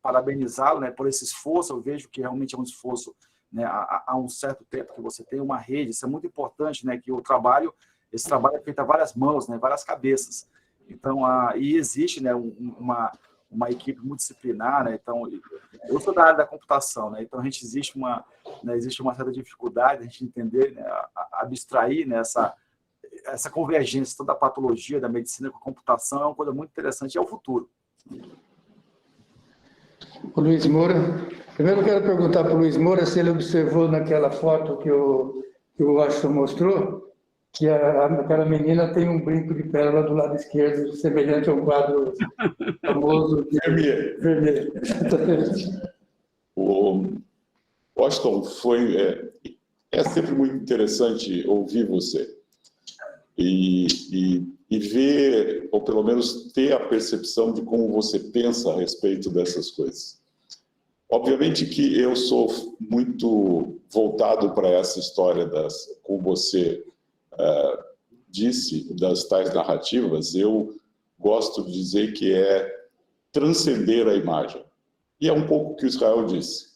parabenizá-lo, né, por esse esforço. Eu vejo que realmente é um esforço, né, há um certo tempo que você tem uma rede. Isso é muito importante, né, que esse trabalho é feito a várias mãos, né, várias cabeças. Então, e existe, né, uma equipe multidisciplinar, né? Então, eu sou da área da computação, né? Então, existe uma certa dificuldade a gente entender, né, abstrair, né, essa convergência toda da patologia, da medicina com a computação é uma coisa muito interessante, é o futuro. O Luiz Moura. Primeiro, eu quero perguntar para o Luiz Moura se ele observou naquela foto que o Washington mostrou, que aquela menina tem um brinco de pérola do lado esquerdo, semelhante ao quadro famoso vermelho. O Washington, é sempre muito interessante ouvir você e ver, ou pelo menos ter a percepção de como você pensa a respeito dessas coisas. Obviamente que eu sou muito voltado para essa história como você disse, das tais narrativas. Eu gosto de dizer que é transcender a imagem. E é um pouco o que o Israel disse.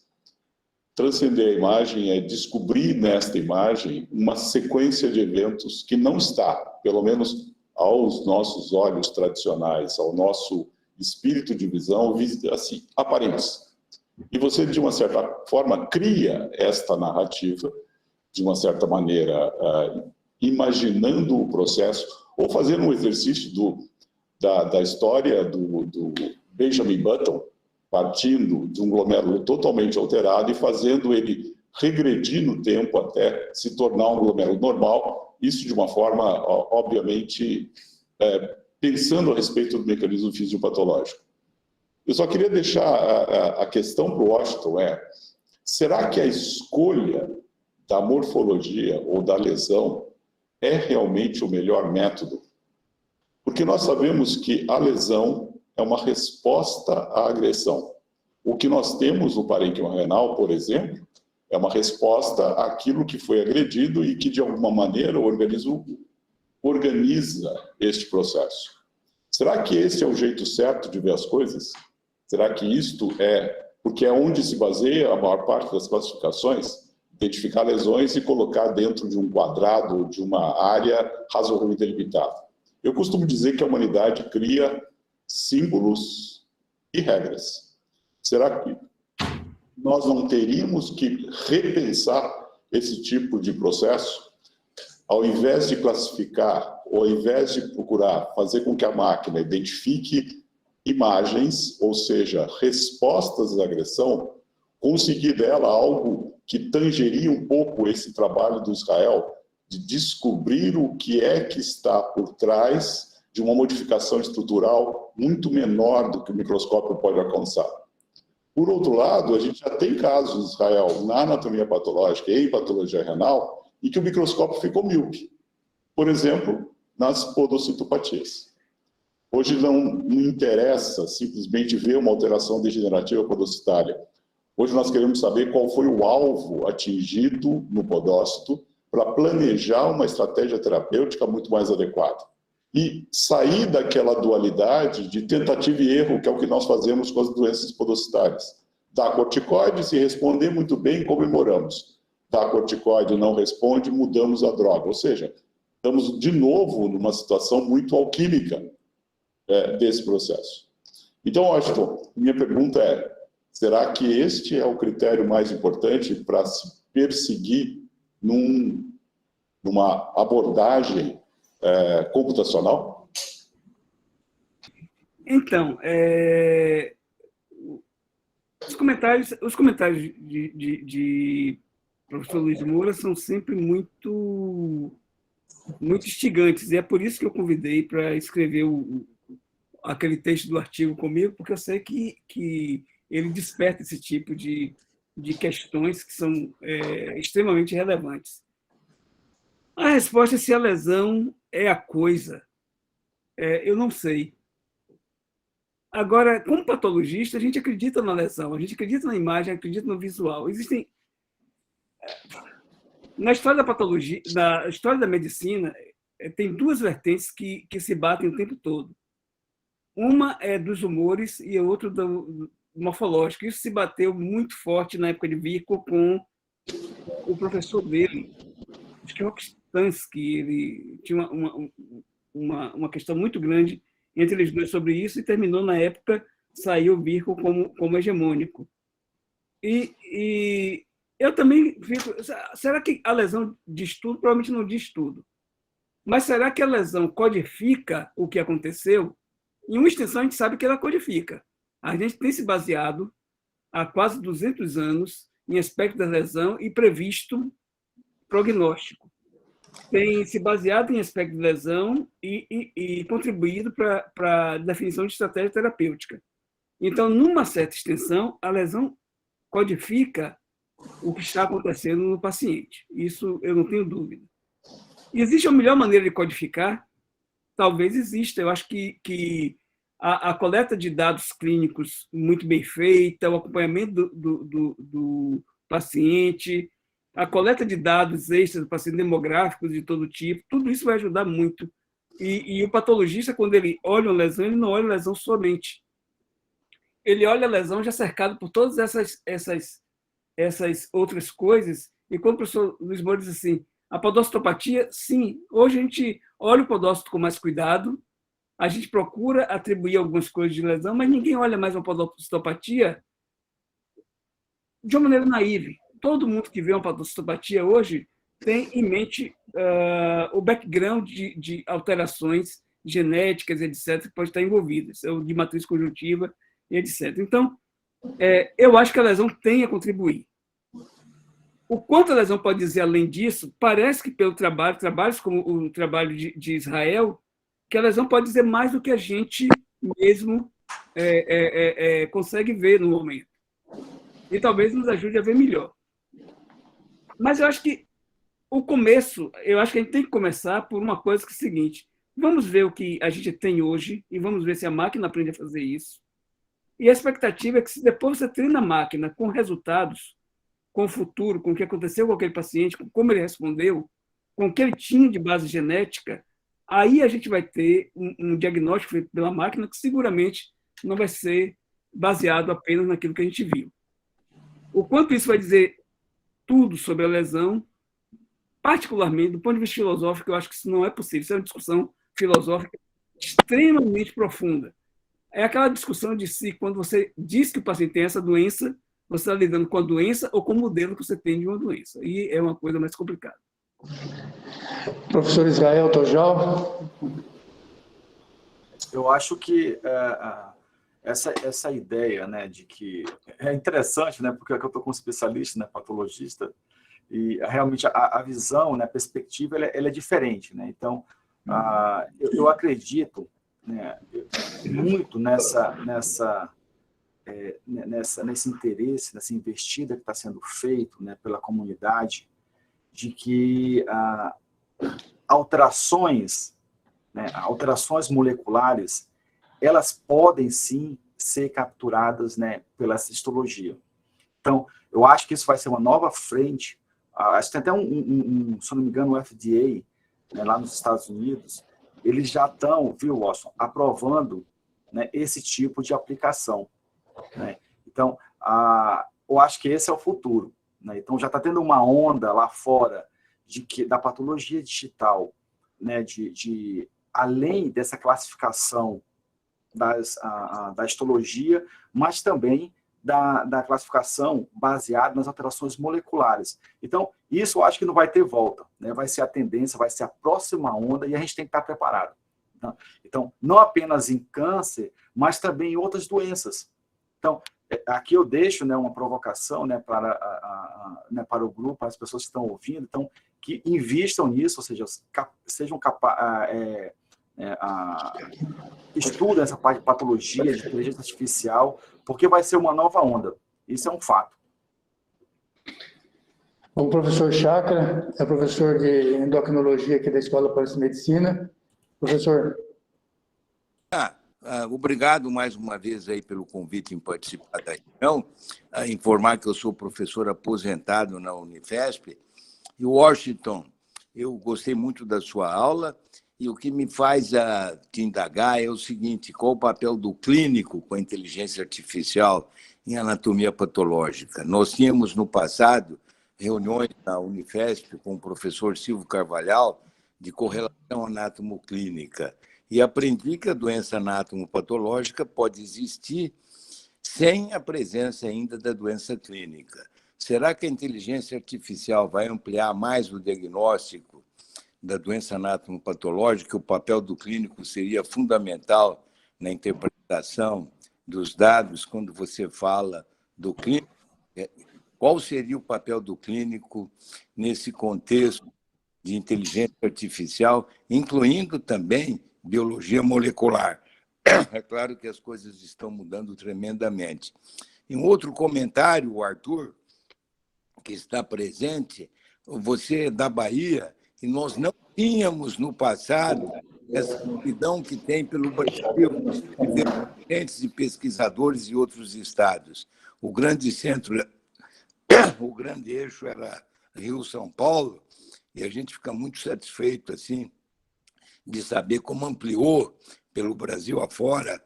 Transcender a imagem é descobrir nesta imagem uma sequência de eventos que não está, pelo menos aos nossos olhos tradicionais, ao nosso espírito de visão, assim, aparentes. E você, de uma certa forma, cria esta narrativa, de uma certa maneira, imaginando o processo, ou fazendo um exercício da história do Benjamin Button, partindo de um glomérulo totalmente alterado e fazendo ele regredir no tempo até se tornar um glomérulo normal, isso de uma forma, obviamente, pensando a respeito do mecanismo fisiopatológico. Eu só queria deixar a questão para o Washington será que a escolha da morfologia ou da lesão é realmente o melhor método? Porque nós sabemos que a lesão é uma resposta à agressão. O que nós temos no parênquima renal, por exemplo, é uma resposta àquilo que foi agredido e que, de alguma maneira, o organismo organiza este processo. Será que esse é o jeito certo de ver as coisas? Será que isto é... Porque é onde se baseia a maior parte das classificações, identificar lesões e colocar dentro de um quadrado, de uma área razoavelmente delimitada. Eu costumo dizer que a humanidade cria símbolos e regras. Será que nós não teríamos que repensar esse tipo de processo? Ao invés de classificar, ou ao invés de procurar fazer com que a máquina identifique imagens, ou seja, respostas à agressão, conseguir dela algo que tangeria um pouco esse trabalho do Israel, de descobrir o que é que está por trás de uma modificação estrutural muito menor do que o microscópio pode alcançar. Por outro lado, a gente já tem casos em Israel, na anatomia patológica e em patologia renal, em que o microscópio ficou míope. Por exemplo, nas podocitopatias. Hoje não interessa simplesmente ver uma alteração degenerativa podocitária. Hoje nós queremos saber qual foi o alvo atingido no podócito para planejar uma estratégia terapêutica muito mais adequada. E sair daquela dualidade de tentativa e erro, que é o que nós fazemos com as doenças podocitárias. Dá corticoide, se responder muito bem, comemoramos. Dá corticoide, não responde, mudamos a droga. Ou seja, estamos de novo numa situação muito alquímica desse processo. Então, Washington, minha pergunta é, será que este é o critério mais importante para se perseguir numa abordagem computacional? Então, os comentários de professor Luiz Moura são sempre muito instigantes, e é por isso que eu convidei para escrever aquele texto do artigo comigo, porque eu sei que ele desperta esse tipo de questões que são extremamente relevantes. A resposta é se a lesão é a coisa. Eu não sei. Agora, como patologista, a gente acredita na lesão, a gente acredita na imagem, acredita no visual. Existem... Na história da patologia, na história da medicina, tem duas vertentes que se batem o tempo todo. Uma é dos humores e a outra do morfológico. Isso se bateu muito forte na época de Virchow com o professor dele, acho que Rokstansky. Ele tinha uma questão muito grande entre eles dois sobre isso e terminou na época, saiu Virchow como hegemônico. E eu também fico... Será que a lesão diz tudo? Provavelmente não diz tudo. Mas será que a lesão codifica o que aconteceu? Em uma extensão, a gente sabe que ela codifica. A gente tem se baseado há quase 200 anos em aspectos da lesão e previsto prognóstico. Tem se baseado em aspectos de lesão e contribuído para a definição de estratégia terapêutica. Então, numa certa extensão, a lesão codifica o que está acontecendo no paciente. Isso eu não tenho dúvida. E existe a melhor maneira de codificar? Talvez exista. Eu acho que a coleta de dados clínicos muito bem feita, o acompanhamento do paciente, a coleta de dados extras do paciente, demográficos de todo tipo, tudo isso vai ajudar muito. E o patologista, quando ele olha uma lesão, ele não olha a lesão somente. Ele olha a lesão já cercado por todas essas outras coisas. E quando o professor Luiz Moura diz assim, a podocitopatia, sim, hoje a gente olha o podócito com mais cuidado, a gente procura atribuir algumas coisas de lesão, mas ninguém olha mais a podocitopatia de uma maneira naive. Todo mundo que vê uma podocitopatia hoje tem em mente o background de alterações genéticas, etc., que pode estar envolvidas, de matriz conjuntiva e etc. Então, eu acho que a lesão tem a contribuir. O quanto a lesão pode dizer além disso, parece que pelo trabalhos como o trabalho de Israel, que a lesão pode dizer mais do que a gente mesmo consegue ver no momento. E talvez nos ajude a ver melhor. Mas eu acho que eu acho que a gente tem que começar por uma coisa que é o seguinte: vamos ver o que a gente tem hoje e vamos ver se a máquina aprende a fazer isso. E a expectativa é que, se depois você treina a máquina com resultados, com o futuro, com o que aconteceu com aquele paciente, com como ele respondeu, com o que ele tinha de base genética, aí a gente vai ter um diagnóstico feito pela máquina que seguramente não vai ser baseado apenas naquilo que a gente viu. O quanto isso vai dizer tudo sobre a lesão, particularmente do ponto de vista filosófico, eu acho que isso não é possível. Isso é uma discussão filosófica extremamente profunda. É aquela discussão de se, quando você diz que o paciente tem essa doença, você está lidando com a doença ou com o modelo que você tem de uma doença. E é uma coisa mais complicada. Professor Israel Tojal. Eu acho que essa ideia, né, de que é interessante, né, porque eu estou com um especialista, né, patologista, e realmente a visão, né, a perspectiva, ela é diferente, né? Então, eu acredito, né, muito nesse interesse, nessa investida que está sendo feito, né, pela comunidade, de que alterações moleculares, elas podem sim ser capturadas, né, pela histologia. Então, eu acho que isso vai ser uma nova frente. Acho que tem até se não me engano, o FDA, né, lá nos Estados Unidos, eles já estão, viu, Watson, aprovando, né, esse tipo de aplicação, né? Então, eu acho que esse é o futuro, né? Então, já está tendo uma onda lá fora da patologia digital, né, além dessa classificação da histologia, mas também da classificação baseada nas alterações moleculares. Então, isso eu acho que não vai ter volta, né? Vai ser a tendência, vai ser a próxima onda, e a gente tem que estar preparado, tá? Então, não apenas em câncer, mas também em outras doenças. Então, aqui eu deixo, né, uma provocação, né, para o grupo, para as pessoas que estão ouvindo, então, que invistam nisso, ou seja, sejam capazes... estuda essa parte de patologia, de inteligência artificial, porque vai ser uma nova onda. Isso é um fato. O professor Chakra é professor de endocrinologia aqui da Escola Paulista de Medicina. Professor. Obrigado mais uma vez aí pelo convite em participar da reunião. Informar que eu sou professor aposentado na Unifesp. E Washington, eu gostei muito da sua aula. E o que me faz te indagar é o seguinte: qual o papel do clínico com a inteligência artificial em anatomia patológica? Nós tínhamos, no passado, reuniões na Unifesp com o professor Silvio Carvalhal de correlação anátomo-clínica. E aprendi que a doença anátomo-patológica pode existir sem a presença ainda da doença clínica. Será que a inteligência artificial vai ampliar mais o diagnóstico da doença anátomo-patológica? O papel do clínico seria fundamental na interpretação dos dados quando você fala do clínico. Qual seria o papel do clínico nesse contexto de inteligência artificial, incluindo também biologia molecular? É claro que as coisas estão mudando tremendamente. Em outro comentário, Arthur, que está presente, você é da Bahia, e nós não tínhamos, no passado, essa solidão que tem pelo Brasil, de pesquisadores e outros estados. O grande centro, o grande eixo era Rio-São Paulo, e a gente fica muito satisfeito assim, de saber como ampliou pelo Brasil afora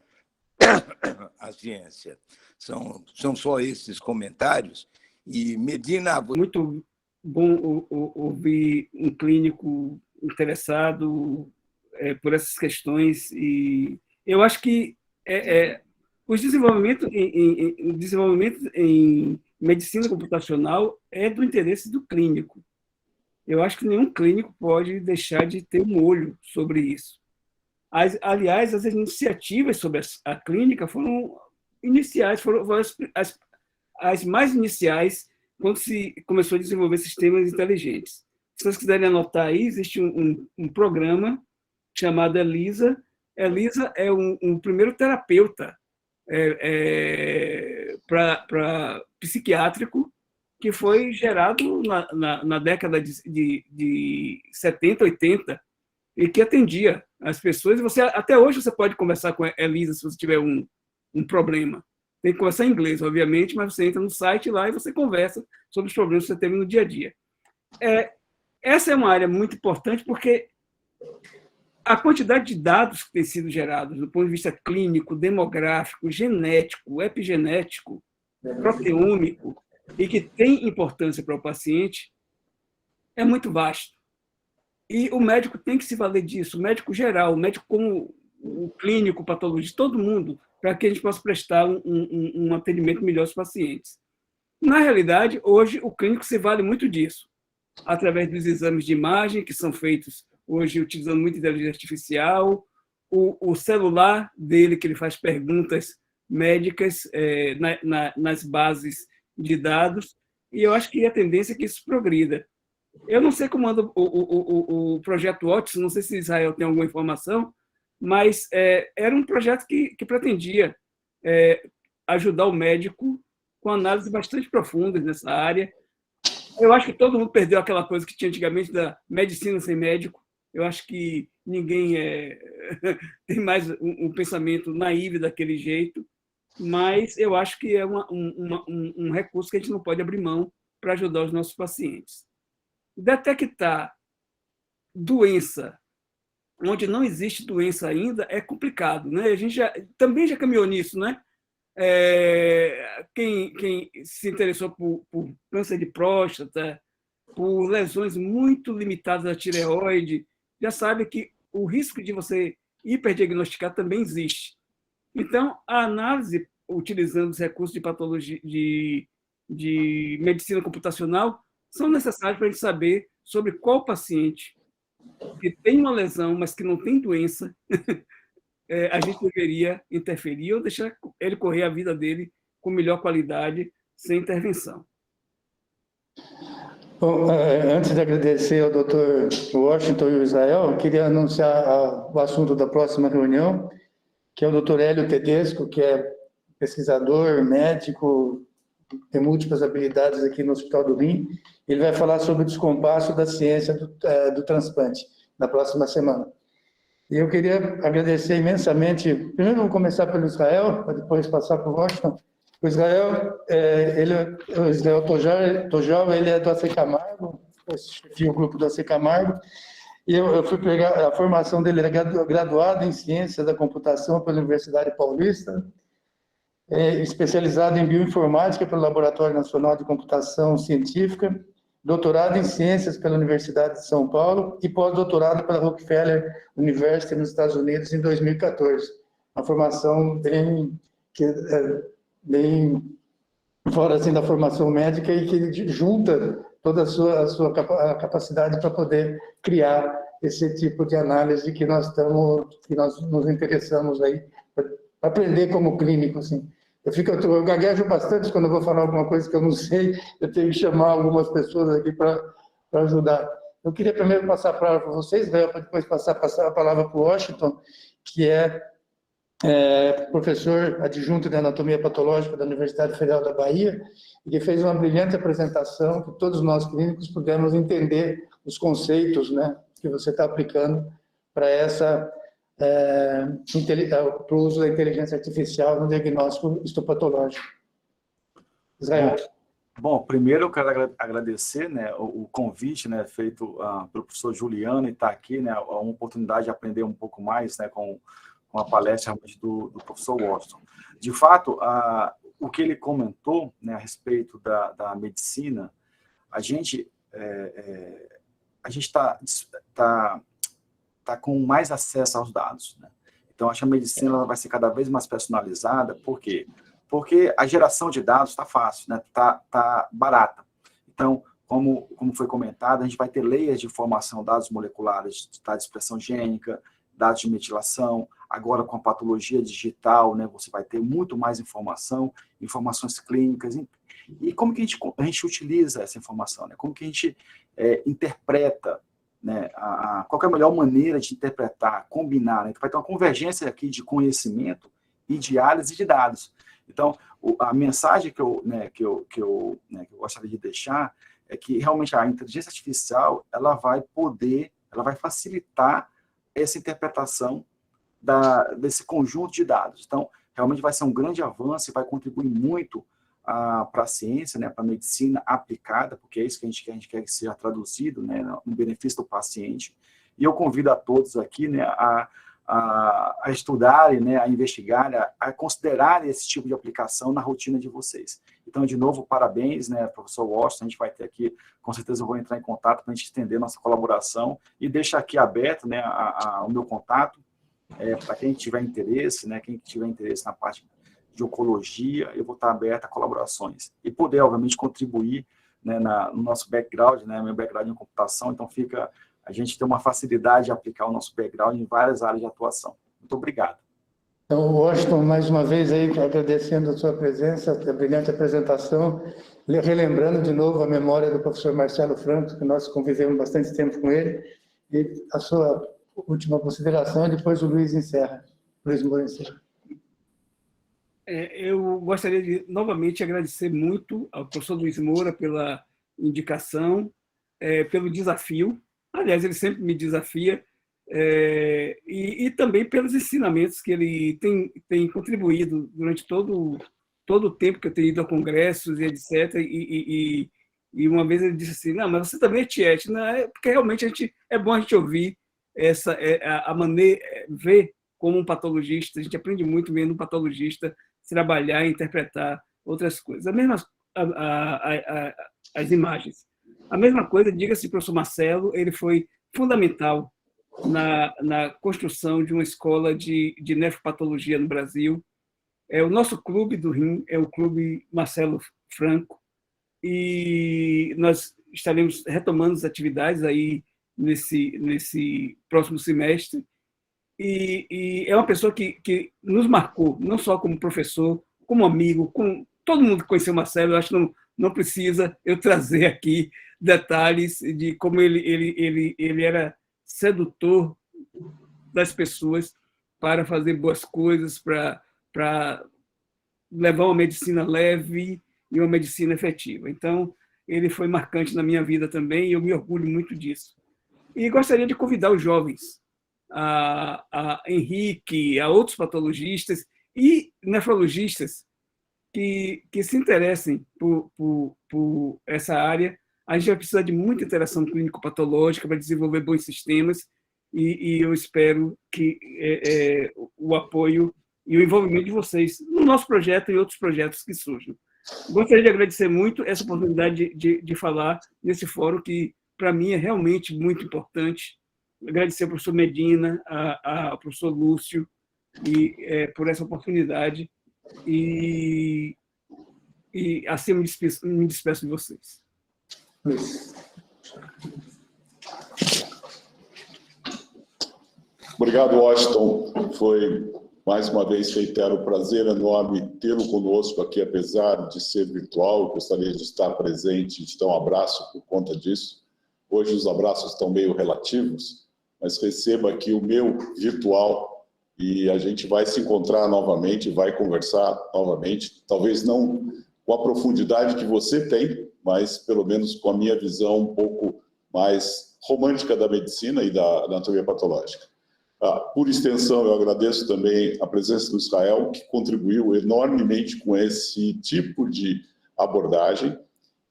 a ciência. São só esses comentários. E, Medina... Muito bom ouvir um clínico interessado por essas questões. E eu acho que o desenvolvimento em medicina computacional é do interesse do clínico. Eu acho que nenhum clínico pode deixar de ter um olho sobre isso. Aliás, as iniciativas sobre a clínica foram iniciais, foram as mais iniciais quando se começou a desenvolver sistemas inteligentes. Se vocês quiserem anotar aí, existe um programa chamado ELISA. ELISA é um primeiro terapeuta para psiquiátrico que foi gerado na década de 70, 80, e que atendia as pessoas. E até hoje você pode conversar com a Elisa se você tiver um problema. Tem que conversar em inglês, obviamente, mas você entra no site lá e você conversa sobre os problemas que você teve no dia a dia. Essa é uma área muito importante porque a quantidade de dados que tem sido gerados do ponto de vista clínico, demográfico, genético, epigenético, proteômico, e que tem importância para o paciente, é muito vasto. E o médico tem que se valer disso, o médico geral, o médico como o clínico, o patologista, todo mundo, para que a gente possa prestar um atendimento melhor aos pacientes. Na realidade, hoje, o clínico se vale muito disso, através dos exames de imagem, que são feitos hoje utilizando muita inteligência artificial, o celular dele, que ele faz perguntas médicas nas bases de dados, e eu acho que a tendência é que isso progrida. Eu não sei como anda o projeto Otis, não sei se Israel tem alguma informação, mas era um projeto que pretendia ajudar o médico com análises bastante profundas nessa área. Eu acho que todo mundo perdeu aquela coisa que tinha antigamente da medicina sem médico. Eu acho que ninguém tem mais um pensamento naíve daquele jeito, mas eu acho que é um recurso que a gente não pode abrir mão para ajudar os nossos pacientes. Detectar doença onde não existe doença ainda é complicado, né? A gente também já caminhou nisso, né? Quem se interessou por câncer de próstata, por lesões muito limitadas da tireoide, já sabe que o risco de você hiperdiagnosticar também existe. Então, a análise, utilizando os recursos de patologia de medicina computacional, são necessários para a gente saber sobre qual paciente que tem uma lesão, mas que não tem doença, a gente deveria interferir ou deixar ele correr a vida dele com melhor qualidade, sem intervenção. Bom, antes de agradecer ao Dr. Washington e ao Israel, eu queria anunciar o assunto da próxima reunião, que é o Dr. Hélio Tedesco, que é pesquisador, médico, tem múltiplas habilidades aqui no Hospital do Rim. Ele vai falar sobre o descompasso da ciência do transplante na próxima semana. E eu queria agradecer imensamente. Primeiro, vou começar pelo Israel, para depois passar para o Washington. O Israel, o Israel Tojal, ele é do AC Camargo, eu o grupo do AC Camargo, e eu fui pegar a formação dele, ele é graduado em Ciência da Computação pela Universidade Paulista, especializado em Bioinformática pelo Laboratório Nacional de Computação Científica, doutorado em Ciências pela Universidade de São Paulo e pós-doutorado pela Rockefeller University nos Estados Unidos em 2014. Uma formação bem fora assim, da formação médica e que junta toda a sua capacidade para poder criar esse tipo de análise que nós nos interessamos aí, para aprender como clínico, assim. Eu gaguejo bastante quando eu vou falar alguma coisa que eu não sei, eu tenho que chamar algumas pessoas aqui para ajudar. Eu queria primeiro passar a palavra para vocês, para depois passar a palavra para o Washington, que é professor adjunto de Anatomia Patológica da Universidade Federal da Bahia, e que fez uma brilhante apresentação que todos nós clínicos pudemos entender os conceitos, né, que você está aplicando para para o uso da inteligência artificial no diagnóstico histopatológico. Israel. Bom, primeiro eu quero agradecer, né, o convite, né, feito pelo professor Juliano, e estar aqui, né, uma oportunidade de aprender um pouco mais, né, com a palestra do professor Washington. De fato, o que ele comentou, né, a respeito da medicina, a gente está com mais acesso aos dados, né? Então, acho que a medicina ela vai ser cada vez mais personalizada. Por quê? Porque a geração de dados está fácil, né? Tá barata. Então, como foi comentado, a gente vai ter layers de informação, dados moleculares, dados de expressão gênica, dados de metilação. Agora, com a patologia digital, né, você vai ter muito mais informações clínicas. E como que a gente utiliza essa informação, né? Como que a gente interpreta, né, qual é a melhor maneira de interpretar, combinar, né? Então, vai ter uma convergência aqui de conhecimento e de análise de dados. Então, a mensagem que eu gostaria de deixar é que realmente a inteligência artificial ela vai facilitar essa interpretação desse conjunto de dados. Então, realmente vai ser um grande avanço e vai contribuir muito para a ciência, né, para a medicina aplicada, porque é isso que a gente quer que seja traduzido, né, no benefício do paciente. E eu convido a todos aqui, né, a estudarem, né, a investigarem, a considerarem esse tipo de aplicação na rotina de vocês. Então, de novo, parabéns, né, professor Washington, a gente vai ter aqui, com certeza eu vou entrar em contato para a gente estender nossa colaboração e deixar aqui aberto, né, o meu contato, para quem tiver interesse, né, quem tiver interesse na parte de oncologia, eu vou estar aberto a colaborações e poder, obviamente, contribuir, né, no nosso background, né, meu background em computação, então a gente tem uma facilidade de aplicar o nosso background em várias áreas de atuação. Muito obrigado. Então, Washington, mais uma vez, aí, agradecendo a sua presença, a brilhante apresentação, relembrando de novo a memória do professor Marcelo Franco, que nós convivemos bastante tempo com ele, e a sua última consideração, e depois o Luiz encerra. Luiz Moura encerra. Eu gostaria de, novamente, agradecer muito ao professor Luiz Moura pela indicação, pelo desafio. Aliás, ele sempre me desafia, e também pelos ensinamentos que ele tem contribuído durante todo o tempo que eu tenho ido a congressos e etc. E uma vez ele disse assim, não, mas você também é tiete, né? Porque realmente é bom a gente ouvir a maneira, ver como um patologista, a gente aprende muito vendo um patologista trabalhar e interpretar outras coisas. As imagens. A mesma coisa, diga-se, professor Marcelo, ele foi fundamental na construção de uma escola de nefropatologia no Brasil. O nosso clube do rim é o Clube Marcelo Franco, e nós estaremos retomando as atividades aí nesse próximo semestre. E é uma pessoa que nos marcou, não só como professor, como amigo, todo mundo que conheceu o Marcelo. Eu acho que não precisa eu trazer aqui detalhes de como ele era sedutor das pessoas para fazer boas coisas, para levar uma medicina leve e uma medicina efetiva. Então, ele foi marcante na minha vida também, e eu me orgulho muito disso. E gostaria de convidar os jovens, a Henrique, a outros patologistas e nefrologistas que se interessem por essa área. A gente vai precisar de muita interação clínico-patológica para desenvolver bons sistemas, e eu espero que o apoio e o envolvimento de vocês no nosso projeto e outros projetos que surjam. Gostaria de agradecer muito essa oportunidade de falar nesse fórum, que, para mim, é realmente muito importante. Agradecer ao professor Medina, ao professor Lúcio, por essa oportunidade, e assim eu me despeço de vocês. Obrigado, Washington. Foi, mais uma vez, reitero, um prazer enorme tê-lo conosco aqui, apesar de ser virtual. Gostaria de estar presente e de dar um abraço por conta disso. Hoje os abraços estão meio relativos, mas receba aqui o meu virtual e a gente vai se encontrar novamente, vai conversar novamente, talvez não com a profundidade que você tem, mas pelo menos com a minha visão um pouco mais romântica da medicina e da anatomia patológica. Por extensão, eu agradeço também a presença do Israel, que contribuiu enormemente com esse tipo de abordagem,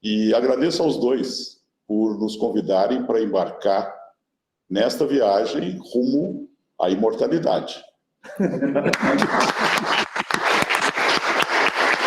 e agradeço aos dois por nos convidarem para embarcar nesta viagem rumo à imortalidade.